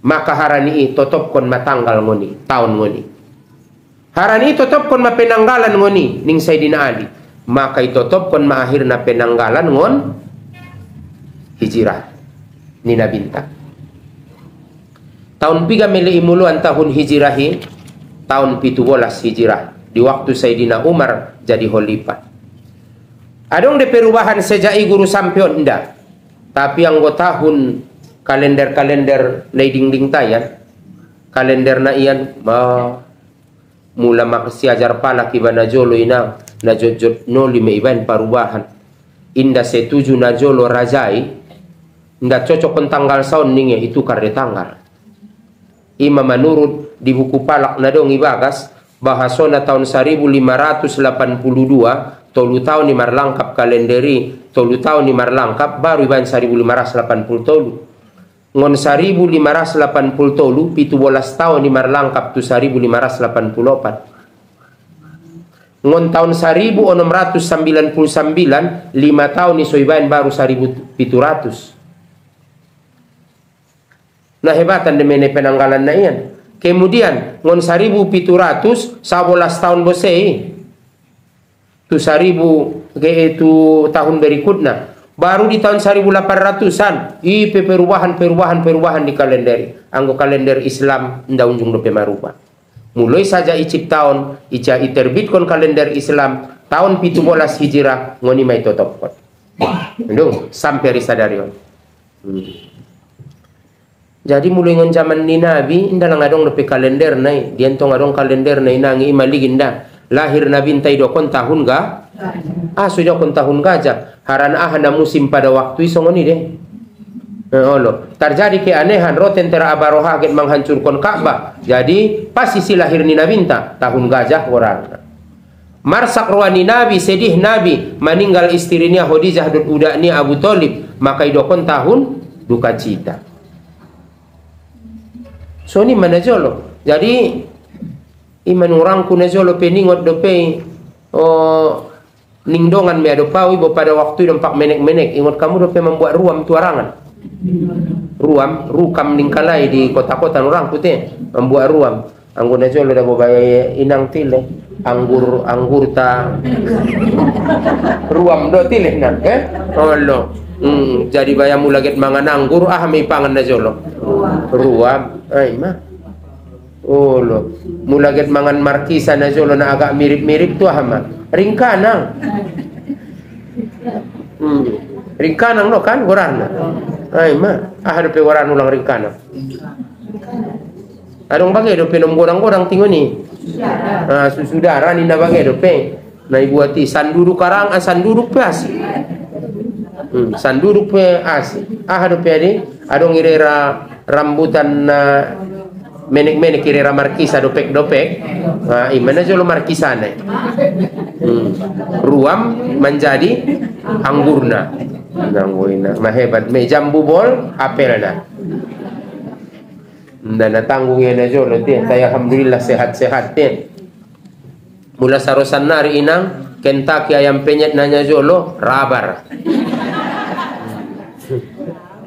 maka harani totop kon matanggal ngoni tahun ngoni harani totop kon mapenanggalan ngoni ning Sayyidina Ali maka itotop kon maakhirna penanggalan ngon hijrah ni nabinta tahun 3 mele imuluan tahun hijrahi tahun 17 hijrah di waktu Sayyidina Umar jadi khalifah adong de perubahan sejak guru sampeon ndak tapi anggo tahun kalender leiding tayan kalender na iyan mula makasi ajar pala kibana jolo ina na jojot no lima iban perubahan inda setuju na jolo rajai ndak cocok kon tanggal saun ninge itu karde tanggal ima menurut di buku palak nadong ibagas bahasona tahun 1582 tolu tahun ni marlangkap kalenderi tolu tahun ni marlangkap baru iban 1580 tolu ngon 1580 pitu bolas tahun ni marlangkap tu 1584. Ngon tahun 1699 5 tahun ni soibain baru 1700. Nah hebatan demene penanggalan na iyan. Kemudian ngon 1700 11 tahun bosei tu 1000 ke itu tahun berikutnya. Baru di tahun 1800-an ipe perubahan di kalender. Anggo kalender Islam nda unjung dope marupa. Mulai saja icip tahun ica iterbitkan kalender Islam tahun 17 Hijrah ngoni mai totopkon. Ndung sampai risadarion. Jadi mulai ngon zaman ni Nabi inda lang adong dope kalender nai, dientong adong kalender nai nangi imaliginda. Lahir Nabi entai dokon tahun ga? Sudah kon tahun gajah. Haran ahana musim pada waktu isongoni deh. Terjadi keanehan roten tera abaroha ket menghancurkan Ka'bah. Jadi pas isi lahir ni Nabi tahun gajah orang. Marsak ruani Nabi sedih Nabi meninggal istrinya Khadijah dan udaknya Abu Thalib, maka idokon tahun duka cita. So ni mana jolo. Jadi iman orang kuna jolo peningot dope ningdongan me ado pawi bo pada waktu dompak menek-menek ingot kamu dope membuat ruam tuarangan. Ruam rukam ningkalai di kota-kota orang putih membuat ruam. Anggur na jolo da bobaya inang tile anggur ta ruam do tile na Allah. Jadi bayamu laget mangan anggur may pangan na jolo. Ruam ay mah. Oh lo, mulaget mangan markisa na jolo na agak mirip-mirip tu hama. Ringkanang. Ringkanang lo kan gorana. Ay ma, dope goran ulang ringkanang. Adong bagay dope nom gorang-gorang tingo ni. Susudara ni na bagay dope. Na ibuati sanduruk karang sanduruk pe asi. Sanduruk pe asi. Dope ade adong irera rambutan menek-menek kira markisa dopek-dopek. Imana jolo markisana. Ruam menjadi anggurna. Nanggoina mahebat me jambu bol apelna. Dan tanggungnya na jolo teh. Saya alhamdulillah sehat-sehat teh. Mula sarosan nari inang Kentucky ayam penyet nanya jolo rabar.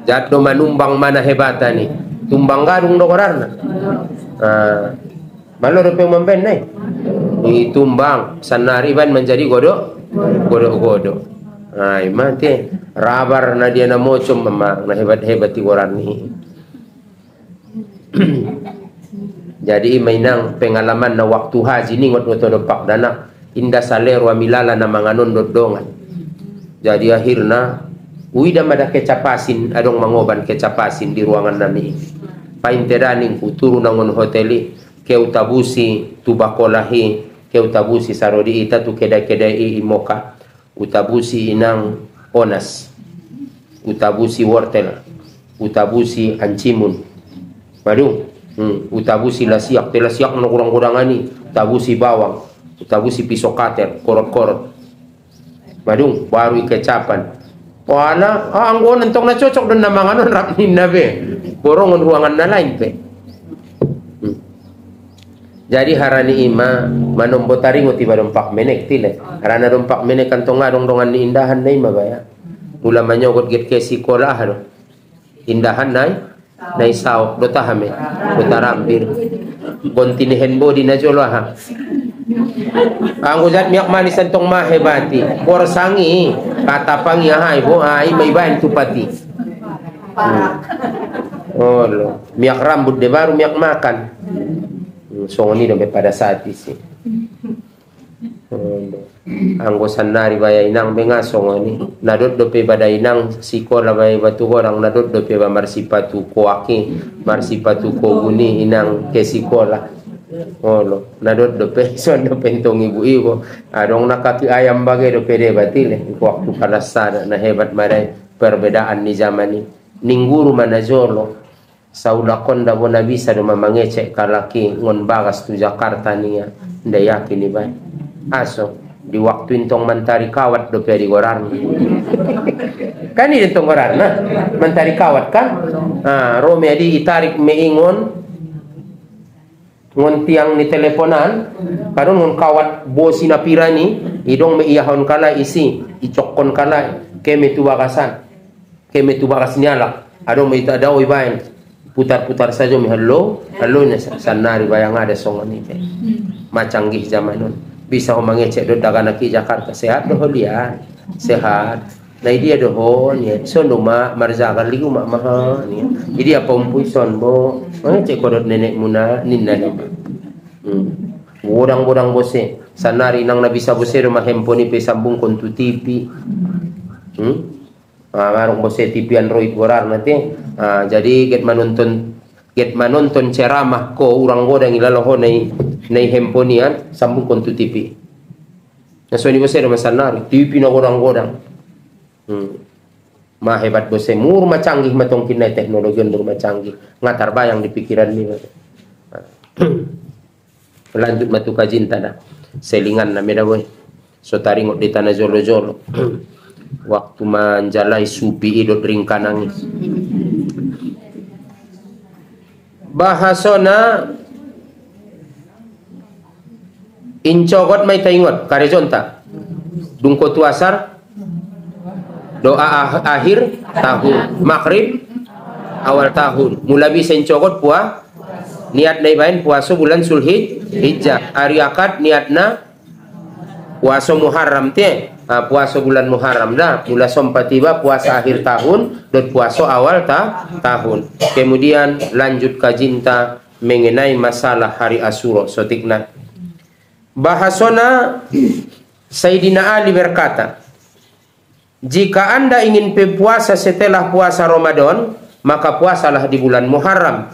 Jatuh manumbang mana hebatnya nih. Tumbang gadung dokorarna. Malo dope memben nai. Ditumbang sanari ban menjadi godok. Ai mate rabar na dia na mocom memang na hebat-hebat ti gorani. Jadi mainang pengalaman na waktu haji ningot ngoto pak dana indah salero milala na manganon dodongan. Jadi akhirna uida mada kecapasin adong mangoban kecapasin di ruangan nami. Painteraning kuturu nangon hoteli ke utabusi tubakolahi ke utabusi sarodi ita tu kedai-kedai imoka utabusi inang onas utabusi wortel utabusi ancimun madu utabusi lasiak telasiak no kurang-kurangani utabusi bawang utabusi pisau kater korot-korot madu baru kecapan wana anggo nentong na cocok dan namanganon rapnin nabe borongon ruangan na lain pe. Jadi harani ima manombotari ngoti badompak menek tile. Harana dompak menek kantong ngadong dongan ni indahan na ima baya. Mula manyogot get ke sikola hano. Indahan nai saok do tahame do tarambir. Kontini henbodi na jolo ha. Anggo zat miak manis antong mahebati. Korsangi kata pangi hai bo ai may bain tupati. Oh lo, miak rambut de baru miak makan. Songoni dobe pada saat isi. Anggo sanari baya inang benga songoni. Nadot dope pada inang sikola baya batu orang nadot dope ba marsipatu koaki, marsipatu koguni inang ke sikola. Oh lo, nadot dope son dope entong ibu-ibu. Adong nakaki ayam bagai dope de batile. Waktu kalasada na hebat madai perbedaan ni zaman ini. Ningguru mana jolo. Saudakon da bona bisa do mamangecek kalaki ngon bagas tu Jakarta nia nda yakin ni bay aso di waktu intong mentari kawat do di goran. Kan ini intong goran nah mentari kawat kan. Rome di itarik meingon ngon tiang ni teleponan karon ngon kawat bosi na pirani idong me iyahon kala isi icokon kala keme tu bakasan nyala adong me ita daw ibain putar-putar saja mi hello nya sanari bayang ada songon ni macanggih zaman nun bisa ho mangecek do dagana ki Jakarta sehat do lian sehat na dia do hon ya sono ma marzaga ligu ma maha ni jadi apa umpui son bo mangecek kodot nenek muna ninna ni bodang bose sanari nang na bisa bose do ma handphone pe sambung kon tu TV marong bose TV Android borar nanti jadi get manonton ceramah ko urang godang ilaloho nei handphone yan sambung kon tu TV na so ni bose do masanari TV na godang ma hebat bose mur macanggih matong kinai teknologi mur macanggih ngatar bayang di pikiran ni lanjut matu kajin tada selingan na meda boy so taringot di tanah jolo-jolo waktu manjalai supi idot ringkanangis bahasona incogot may taingot karejonta dungko tuasar doa akhir tahun maghrib awal tahun mula bisa incokot niat na ibain puasa bulan Zulhijjah hari akad niatna puasa Muharram puasa bulan Muharram dah mula sompat tiba puasa akhir tahun dan puasa awal tahun kemudian lanjut kajinta mengenai masalah hari Asyura sotikna bahasona Sayyidina Ali berkata jika anda ingin berpuasa setelah puasa Ramadan, maka puasalah di bulan Muharram.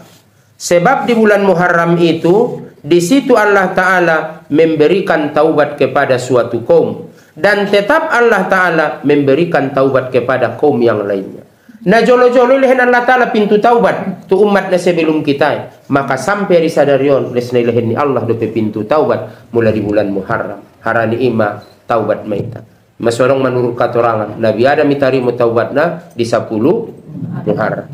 Sebab di bulan Muharram itu, di situ Allah Ta'ala memberikan taubat kepada suatu kaum. Dan tetap Allah Ta'ala memberikan taubat kepada kaum yang lainnya. Nah jolo-jolo lehen Allah Ta'ala pintu taubat. Tu umat na sebelum kita. Maka sampai risadarion, lesna lehen ni Allah dope pintu taubat. Mula di bulan Muharram. Harani ima taubat maita. Masorong menurut katorangan Nabi Adam mitarimu taubatna di 10 Muharram.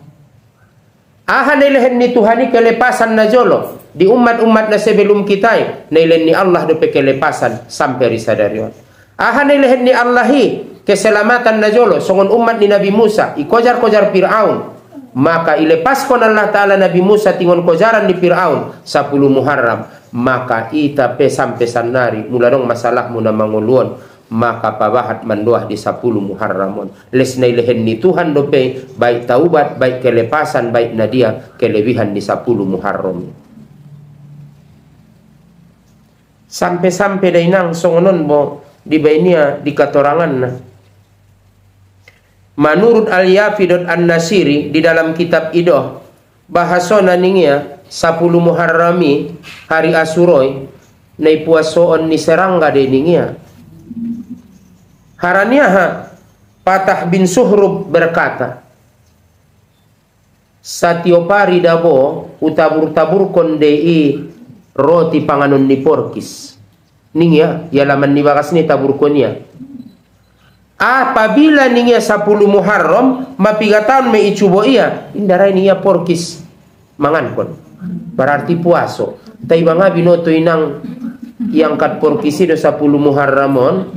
Nailen ni Tuhani kelepasan na jolo di umat-umat na sebelum kita nailen ni Allah dope kelepasan sampai risadarion. Nailen ni Allahi keselamatan na jolo songon umat ni Nabi Musa ikojar-kojar Fir'aun maka ilepaskon Allah Ta'ala Nabi Musa tingon kojaran di Fir'aun 10 Muharram maka ita pesan-pesan nari mula dong masalahmu na manguluan maka pabahat mandoah di 10 Muharramon lesnai lehen ni Tuhan dope baik taubat baik kelepasan baik nadia kelebihan di 10 Muharram sampai-sampai dainang songonon bo di bainia di katorangan na menurut Al-Yafidot An-Nasiri di dalam kitab Idoh bahasona ningia 10 Muharrami hari Asuroi nai puasoon ni serangga de ningia Haraniaha Patah bin Suhrub berkata Satiopari dabo utabur-tabur kondei roti panganon ni porkis ningia yalaman ni bakas ni tabur konia apabila ningia 10 Muharram mapigatan me icubo iya indaray niya porkis mangan kon berarti puaso tay banga binoto inang yang kat porkisi do 10 Muharramon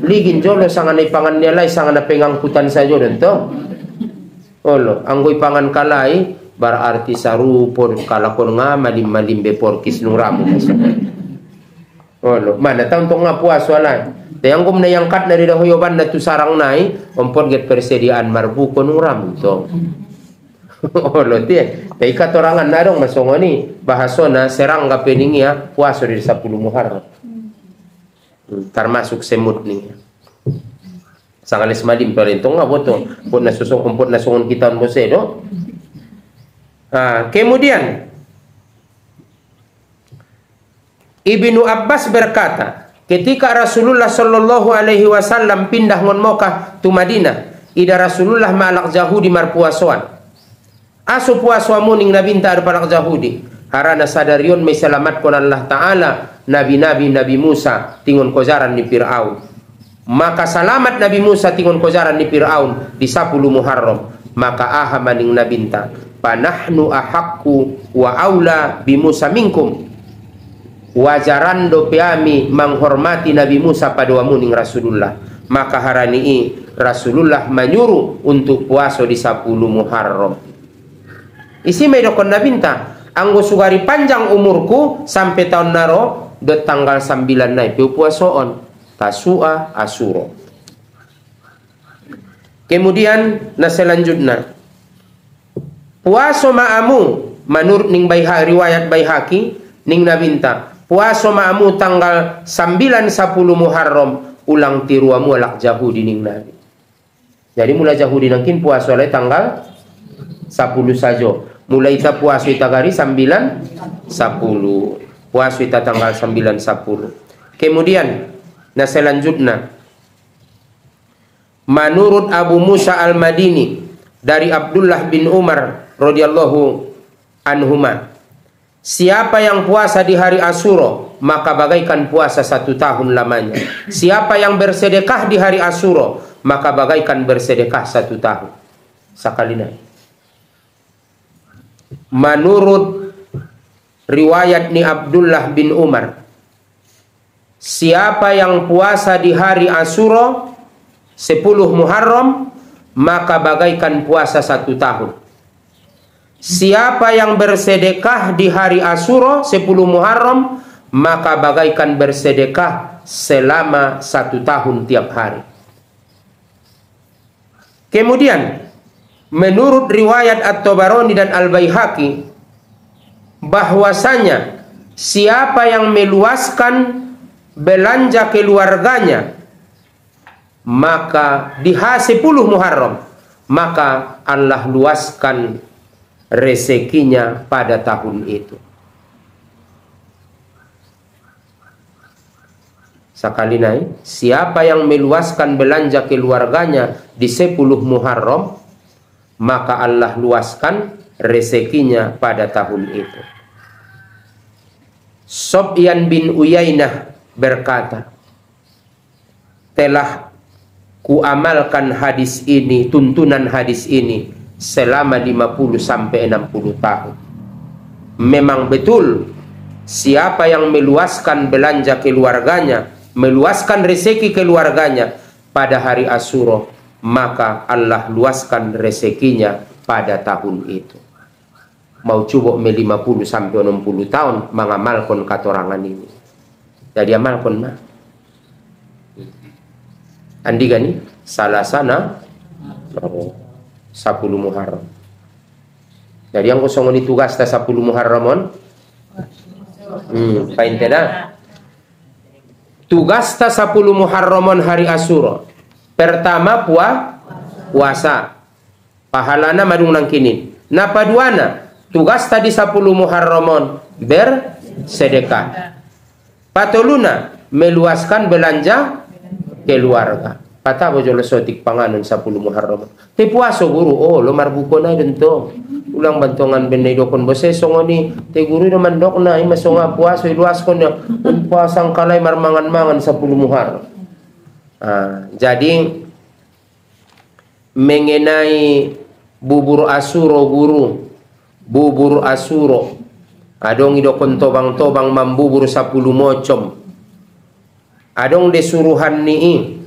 ligin jolo sanganay pangan nilay sanganay pengangkutan sajo dento olo anggoy pangan kalay berarti sarupon kalakon nga malim-malim be porkis nung ramo olo mana taon tong nga puaso alay tayang gum na yang kat na rin hoyoban na tu sarang nay ompon get persediaan marbuko nung ramo to olo tiye tay katorangan na dong masongoni bahasona serang ka peningia puaso di 10 Muharram termasuk semut nih sangalis malim perintong nga boto pun nasungon kita on bose do kemudian Ibnu Abbas berkata ketika Rasulullah sallallahu alaihi wasallam pindah ngon Mekah tu Madinah ida Rasulullah malak Yahudi marpuasoan asu puaso muning nabinta ar palak Yahudi harana sadarion may salamat kon Allah Ta'ala Nabi Musa tingon kojaran di Fir'aun. Maka salamat Nabi Musa tingon kojaran di Fir'aun di 10 Muharram. Maka aha maning nabinta, panahnu ahakku wa aula bi Musa minkum. Wajarando piami menghormati Nabi Musa pada wamuning Rasulullah. Maka harani Rasulullah menyuruh untuk puasa di 10 Muharram. Isi medokon nabinta, anggo sugari panjang umurku sampai tahun naro de tanggal 9 naik puasoon Tasua Asuro. Kemudian na selanjutnya puaso ma'amu menurut ning riwayat Baihaqi ning nabinta puaso ma'amu tanggal 9 10 Muharram ulang tiruamu alak jahudi ning nabi. Jadi mulai jahudi nangkin puaso oleh tanggal 10 saja. Mulai ita puaso ita gari 9 10. Puaso ita tanggal 9 10. Kemudian na selanjutnya menurut Abu Musa Al-Madini dari Abdullah bin Umar radhiyallahu anhuma, siapa yang puasa di hari Asyura maka bagaikan puasa 1 tahun lamanya. Siapa yang bersedekah di hari Asyura maka bagaikan bersedekah 1 tahun. Sekali naik. Menurut riwayat ni Abdullah bin Umar, siapa yang puasa di hari Asyura 10 Muharram maka bagaikan puasa 1 tahun. Siapa yang bersedekah di hari Asyura 10 Muharram maka bagaikan bersedekah selama 1 tahun tiap hari. Kemudian menurut riwayat At-Tabarani dan Al-Baihaqi bahwasanya siapa yang meluaskan belanja keluarganya maka di hari 10 Muharram maka Allah luaskan rezekinya pada tahun itu. Sekali naik, siapa yang meluaskan belanja keluarganya di 10 Muharram maka Allah luaskan rezekinya pada tahun itu. Sufyan bin Uyainah berkata, telah kuamalkan hadis ini, tuntunan hadis ini selama 50 sampai 60 tahun. Memang betul siapa yang meluaskan belanja keluarganya, meluaskan rezeki keluarganya pada hari Asyura, maka Allah luaskan rezekinya pada tahun itu. Mau coba 50 sampai 60 tahun mengamalkan katorangan ini. Jadi amalkan mah. Andi gani salah sana 10 Muharram. Jadi yang kosong ini tugas ta 10 Muharramon. Pain teda. Tugas ta 10 Muharramon hari Asyura. Pertama puasa. Pahalana madung nangkinin. Napa duana? Tugas tadi 10 Muharramon bersedekah. Patuluna meluaskan belanja keluarga. Pata bojo sotik panganon 10 Muharram. Te puaso guru, oh lo marbuko na dento. Ulang bantongan benay dokon bose songoni te guru na mandok na ima songa puaso iluas kon na puasang kalay marmangan-mangan 10 Muharram. Jadi mengenai bubur Asyura guru, bubur Asyura adong idokon tobang-tobang mambubur 10 mocom. Adong desuruhan ni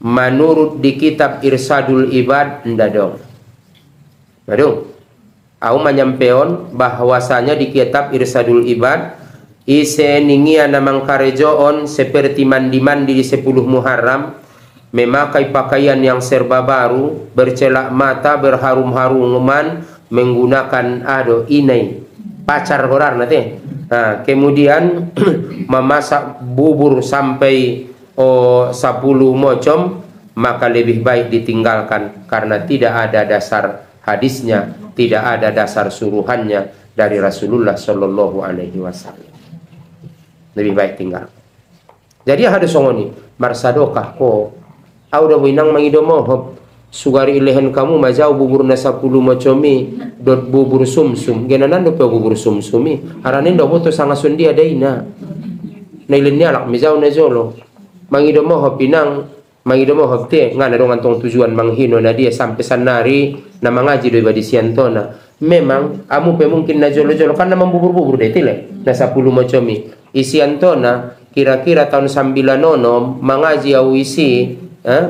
menurut di kitab Irsadul Ibad ndadong. Adong au manyampeon bahwasanya di kitab Irsadul Ibad ise ningia namang karejoon seperti mandi-mandi di 10 Muharram, memakai pakaian yang serba baru, bercelak mata, berharum-haruman, menggunakan inai pacar horar nanti. Kemudian memasak bubur sampai 10 mocom, maka lebih baik ditinggalkan karena tidak ada dasar hadisnya, tidak ada dasar suruhannya dari Rasulullah Shallallahu Alaihi Wasallam. Lebih baik tinggal. Jadi ada songoni marsadokah ko auda winang mangidomo sugari ilehen kamu majau bubur na 10 mocomi dot bubur sumsum genanan do bubur sumsumi aranin do boto sanga sundi adaina nailin alak mizaw na jolo mangido mo pinang mangido mo te nga na dong antong tujuan manghino na dia sampai sanari na mangaji do ibadi siantona memang amu pe mungkin na jolo-jolo kan na membubur-bubur deh tile na 10 mocomi isiantona kira-kira tahun 96 mangaji au isi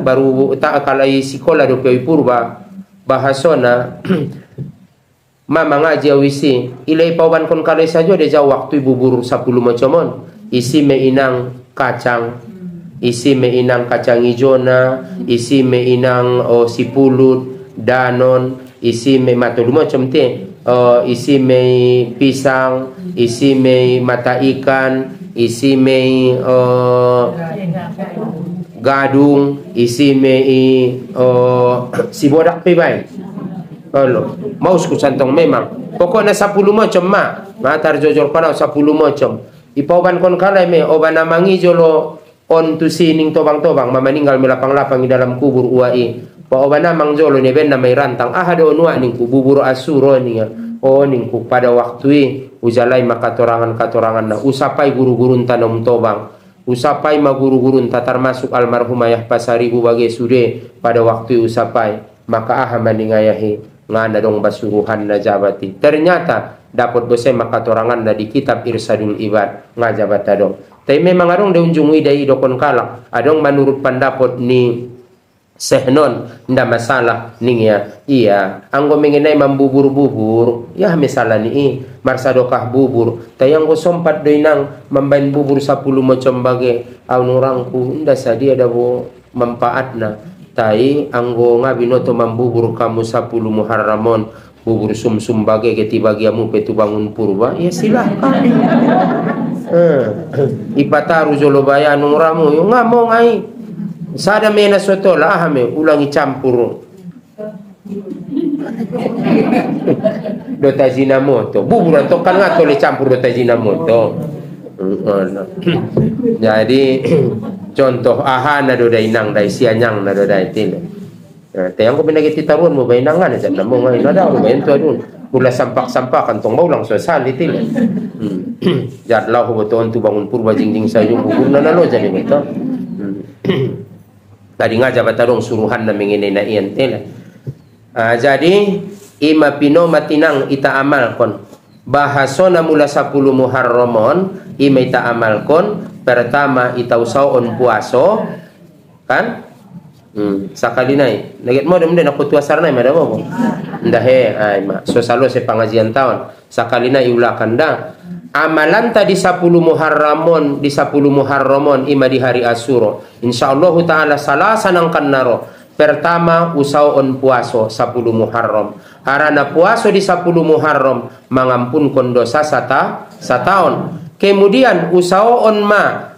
baru tak kalai sekolah do pe purba bahasona mangaji au isi ilai pauban kon kalai saja de jauh waktu bubur 10 mocomon isi me inang kacang isi me inang kacang hijau isi me inang sipulut danon isi me matulu macam te isi me pisang isi me mata ikan isi me gadung isi me si bodak pe bai halo mau santong memang pokoknya 10 macam matar jojor panau 10 macam ipauban kon kalai me oban namangi jolo on tu sining tobang-tobang mamaninggal melapang-lapang di dalam kubur uai pa obana mang jolo ne ben na may rantang do nuwa ning kubur asuro ninga ningku pada waktu ujalai makatorangan-katorangan na usapai guru-gurun tanom tobang usapai maguru-gurun tatar masuk almarhum ayah pasaribu bagai sude pada waktu usapai maka maningayahi ngana dong basuruhan na jabati ternyata dapat bose makatorangan na di kitab Irsadul Ibad ngajabat dong. Tapi memang adong deunjung idai dokon kalak. Adong menurut pendapat ni sehnon nda masalah ning ya. Iya, anggo mengenai membubur-bubur, ya misalnya ni marsadokah bubur. Tayang go sompat doinang membain bubur 10 macam bagai au nurangku nda sadia ada bo manfaatna. Tai anggo ngabinoto membubur kamu 10 Muharramon bubur sum-sum bagai keti bagiamu petu bangun purba ya silahkan ipataru jolo baya nuramu yung ngamo ngai sada mena soto lah ame ulangi campur dota jinamoto bubur atau kan ngato le campur dota jinamoto jadi contoh ahana do dai nang dai sianyang na do dai tile tayang ko pinagiti taruan mo bainangan at na mo ngayon na daw bento dun mula sampak-sampak kantong maulang so salitil jadlaw ho to bangun purba jingjing sa yung bubur na nalo jadi ito tadi nga jabat tarong suruhan na mingin na iyan tila jadi ima pino matinang ita amal kon bahaso na mula 10 Muharramon ima ita amal kon pertama ita usaon puaso kan sakali nai naget mo dem den aku tuasar nai mada mo ndah ai ma so salo se pengajian tahun sakali nai ulakan da amalan tadi 10 Muharramon di 10 Muharramon ima di hari Asyura insyaallah taala salasa nang kannaro pertama usaon puaso 10 Muharram harana puaso di 10 Muharram mangampunkan dosa setahun kemudian usaon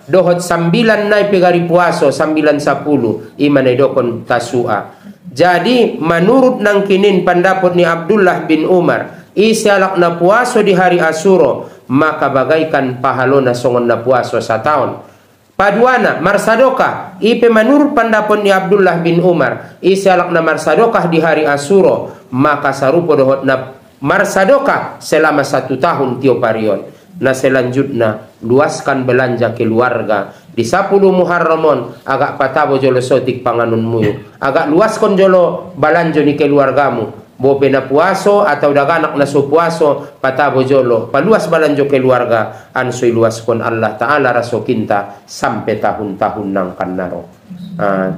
dohot 9 nai pegari puaso 9-10 imanai dokon tasua. Jadi menurut nang kinin pendapat ni Abdullah bin Umar isialak na puaso di hari Asyura maka bagaikan pahalona songon na puaso setahun. Paduana marsadokah ipe menurut pendapat ni Abdullah bin Umar isialak na marsadokah di hari Asyura maka sarupo dohot na marsadokah selama 1 tahun tiap harion. Nah selanjutnya luaskan belanja keluarga di 10 Muharramon agak patabo jolo sotik panganunmu agak luaskan jolo balanjo ni keluargamu bope na puaso atau daganak na so puaso patabo jolo paluas balanjo keluarga ansoy luaskon Allah Ta'ala raso kinta sampai tahun-tahun nang kannaro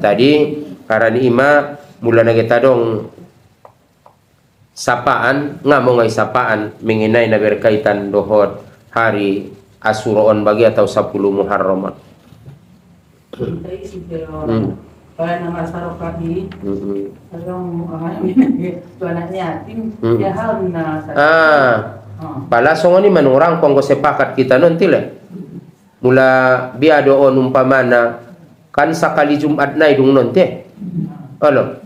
tadi karena ima mula na kita dong sapaan ngamo ngay sapaan mengenai na berkaitan dohot hari Asyuraon bagi atau 10 Muharram. Kalau nama sarokah di, kalau anaknya yatim, dia harus pala songo ni manurang kong sepakat kita nanti le. Mula biado on umpamana kan sakali Jumat na idung nanti. Halo.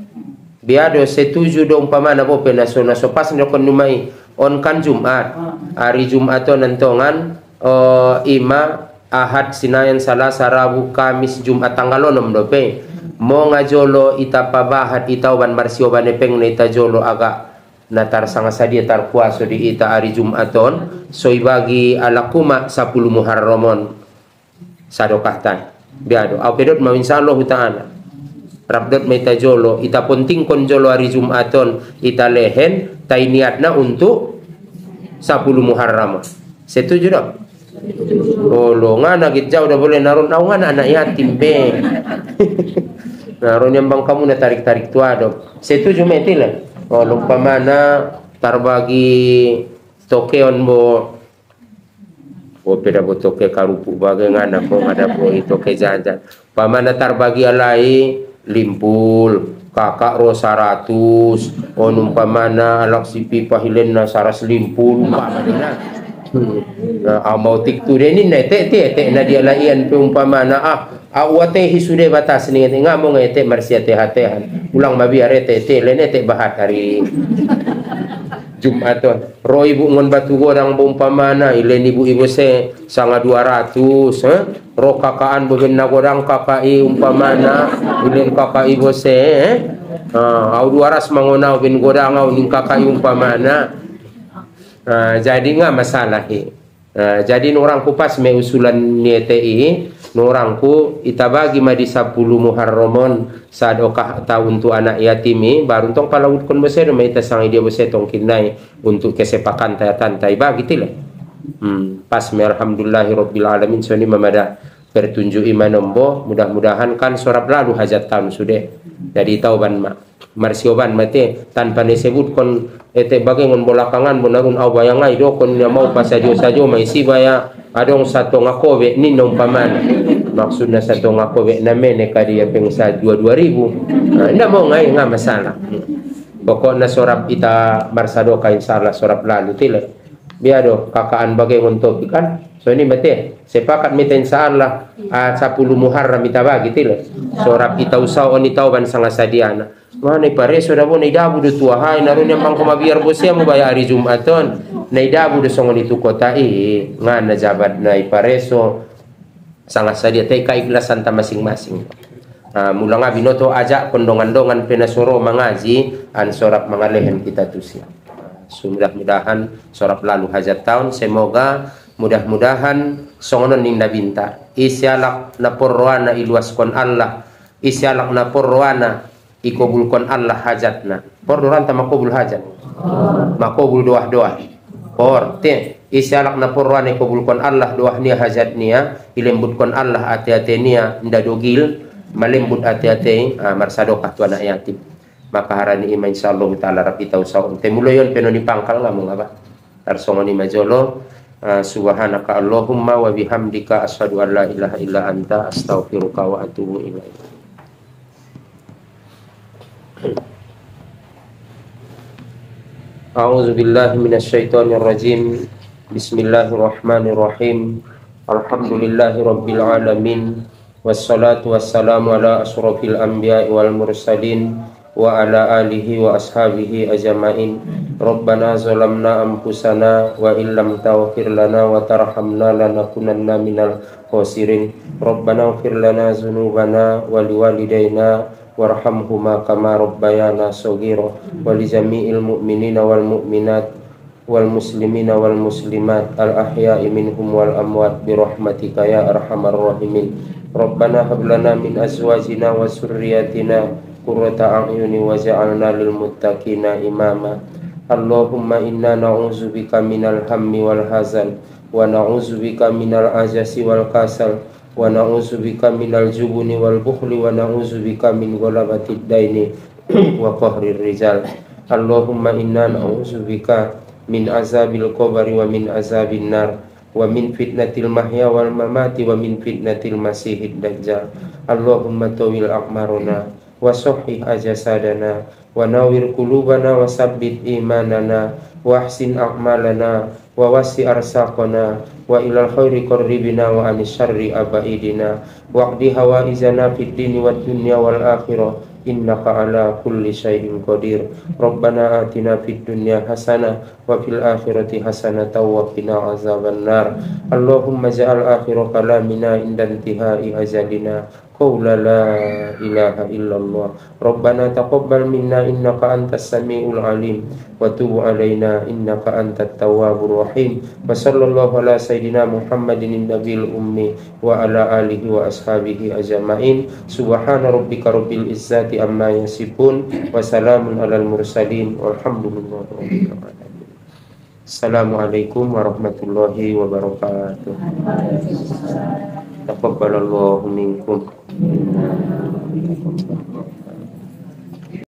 Biado setuju do umpamana bo penaso naso pas ndokon numai on kan Jumat hari Jumat to nantongan ima Ahad Sinayan Salasa Rabu Kamis Jumat tanggal 6 dope mo ngajolo ita pabahat ita uban marsio banepeng na ita jolo aga natar sanga sadia tar puaso di ita hari Jumaton so ibagi alakuma 10 Muharramon sadokah tan biado au pedot mau insyaallah taala rabdot meta jolo ita penting kon jolo hari Jumaton ita lehen tai niatna untuk 10 Muharram. Setuju dong? Oh lo ngana gitu udah boleh naron ngana anak yatim be. Naron yang bang kamu na tarik-tarik tua dong. Setuju metile. Oh lupa mana tarbagi tokeon bo. Oh peda bo toke karupu bagai ngana ko ada bo itu ke jajan. Pamana tarbagi alai limpul kakak ro 100 on umpamana alak sipi pahilen na saras limpul umpamana mau tiktu deni nete na dia laian pe umpamana awate hisude batas ni ngamo ngete marsiate hatehan ulang mabi arete lenete bahat hari Jumaton ro ibu ngon batu gorang umpamana ilen ibu se sanga 200 ro kakaan bogen na gorang kakai umpamana ilen kakai bose au 200 mangonau ben gorang au ning kakai umpamana jadi nggak masalah jadi orang kupas me usulan nieti norangku ita bagi ma di 10 Muharramon sadokah ta untuk anak yatimi baru tong palaut kon bese do ita sangi dia bese tong kinai untuk kesepakan tantai bagi tile pas me alhamdulillahirabbil alamin soni mamada pertunjuk imanombo mudah-mudahan kan sorab lalu hajat tahun sudah jadi tauban marsioban mate tanpa disebut kon ete bagengon bolakangan bonarun au bayangai do kon mau pasajo mai si baya adong satu ngakobe ni paman maksudnya satu ngakobe namene kadi yang pengsa 2-2000 ndak mau ngai nggak masalah pokoknya sorab ita marsadoka insyaallah sorab lalu tile biado kakaan bagengon topik kan so ini mate sepakat mita insyaallah 10 Muharram ita bagi tile sorab ita usau oni tauban sanga sadiana mana pare sudah bo nei dabu do tua hai narun yang bangko mabiar bosnya mau bayar hari Jumaton nei dabu do songon itu kota ngana jabat nai pareso sangat sadia tei keikhlasan ta masing-masing mulang abinoto ajak pendongan-dongan penasoro mengaji an sorap mengalehen kita tusia mudah-mudahan sorap lalu hajat tahun semoga mudah-mudahan songonon ning nabinta isialak na porroana iluaskon Allah isialak na porroana ikobulkon Allah hajatna pordoran ta makobul hajat makobul doah por te isialak na porroana ikobulkon Allah doah nia hajat nia ilembutkan Allah ate-ate nia ndadogil malembut ate-ate marsadokah tu anak yatim maka harani ima insyaallah taala rapi tau saun temuloyon penoni pangkal ngamo ngapa tarsongoni majolo subhanaka allahumma wa bihamdika asyhadu an la ilaha illa anta astaghfiruka wa atubu ilaik. A'udzu billahi minasyaitonir rajim. Bismillahirrahmanirrahim. Alhamdulillahi rabbil alamin. Wassalatu wassalamu ala asyrafil anbiya'i wal mursalin wa ala alihi wa ashabihi ajmain. Rabbana zalamna anfusana wa illam taghfir lana wa tarhamna lanakunanna minal khasirin. Rabbana ighfir lana dzunubana wa liwalidayna warhamhuma kama rabbayana shaghira wa li jami'il mu'minina wal mu'minat wal muslimina wal muslimat al ahya'i minhum wal amwat bi rahmatika ya arhamar rahimin. Rabbana hab lana min azwajina wa surriyyatina qurrata a'yuni waj'alna lil muttaqina imama. Allahumma inna na'udzubika minal hammi wal hazan wa na'udzubika minal ajasi wal kasal wa na'udzubika minal jubuni wal bukhli wa na'udzubika min ghalabatid daini wa qahrir rijal. Allahumma inna na'udzubika min azabil qabri wa min azabin nar wa min fitnatil mahya wal mamati wa min fitnatil masihid dajjal. Allahumma tawil aqmaruna wa sahih ajasadana wa nawwir qulubana wa sabbit imanana wa ahsin a'malana wa wasi arsaqana wa ilal khairi qarribina wa anis syarri abaidina waqdi hawaizana fid dini wad dunya wal akhirah innaka ala kulli syai'in qadir. Rabbana atina fid dunya hasanah wa fil akhirati hasanah wa qina azabannar. Allahumma ja'al akhir kalamina inda intihai ajalina قول لا إله إلا الله ربنا تقبل منا إنك أنت السميع العليم وتب علينا إنك أنت التواب الرحيم وصلى الله على سيدنا محمد النبي الأمي وعلى آله وأصحابه أجمعين سبحان ربك رب العزة عما يصفون وسلام على المرسلين والحمد لله رب العالمين. Assalamualaikum warahmatullahi wabarakatuh. Taqabbalallahu minkum.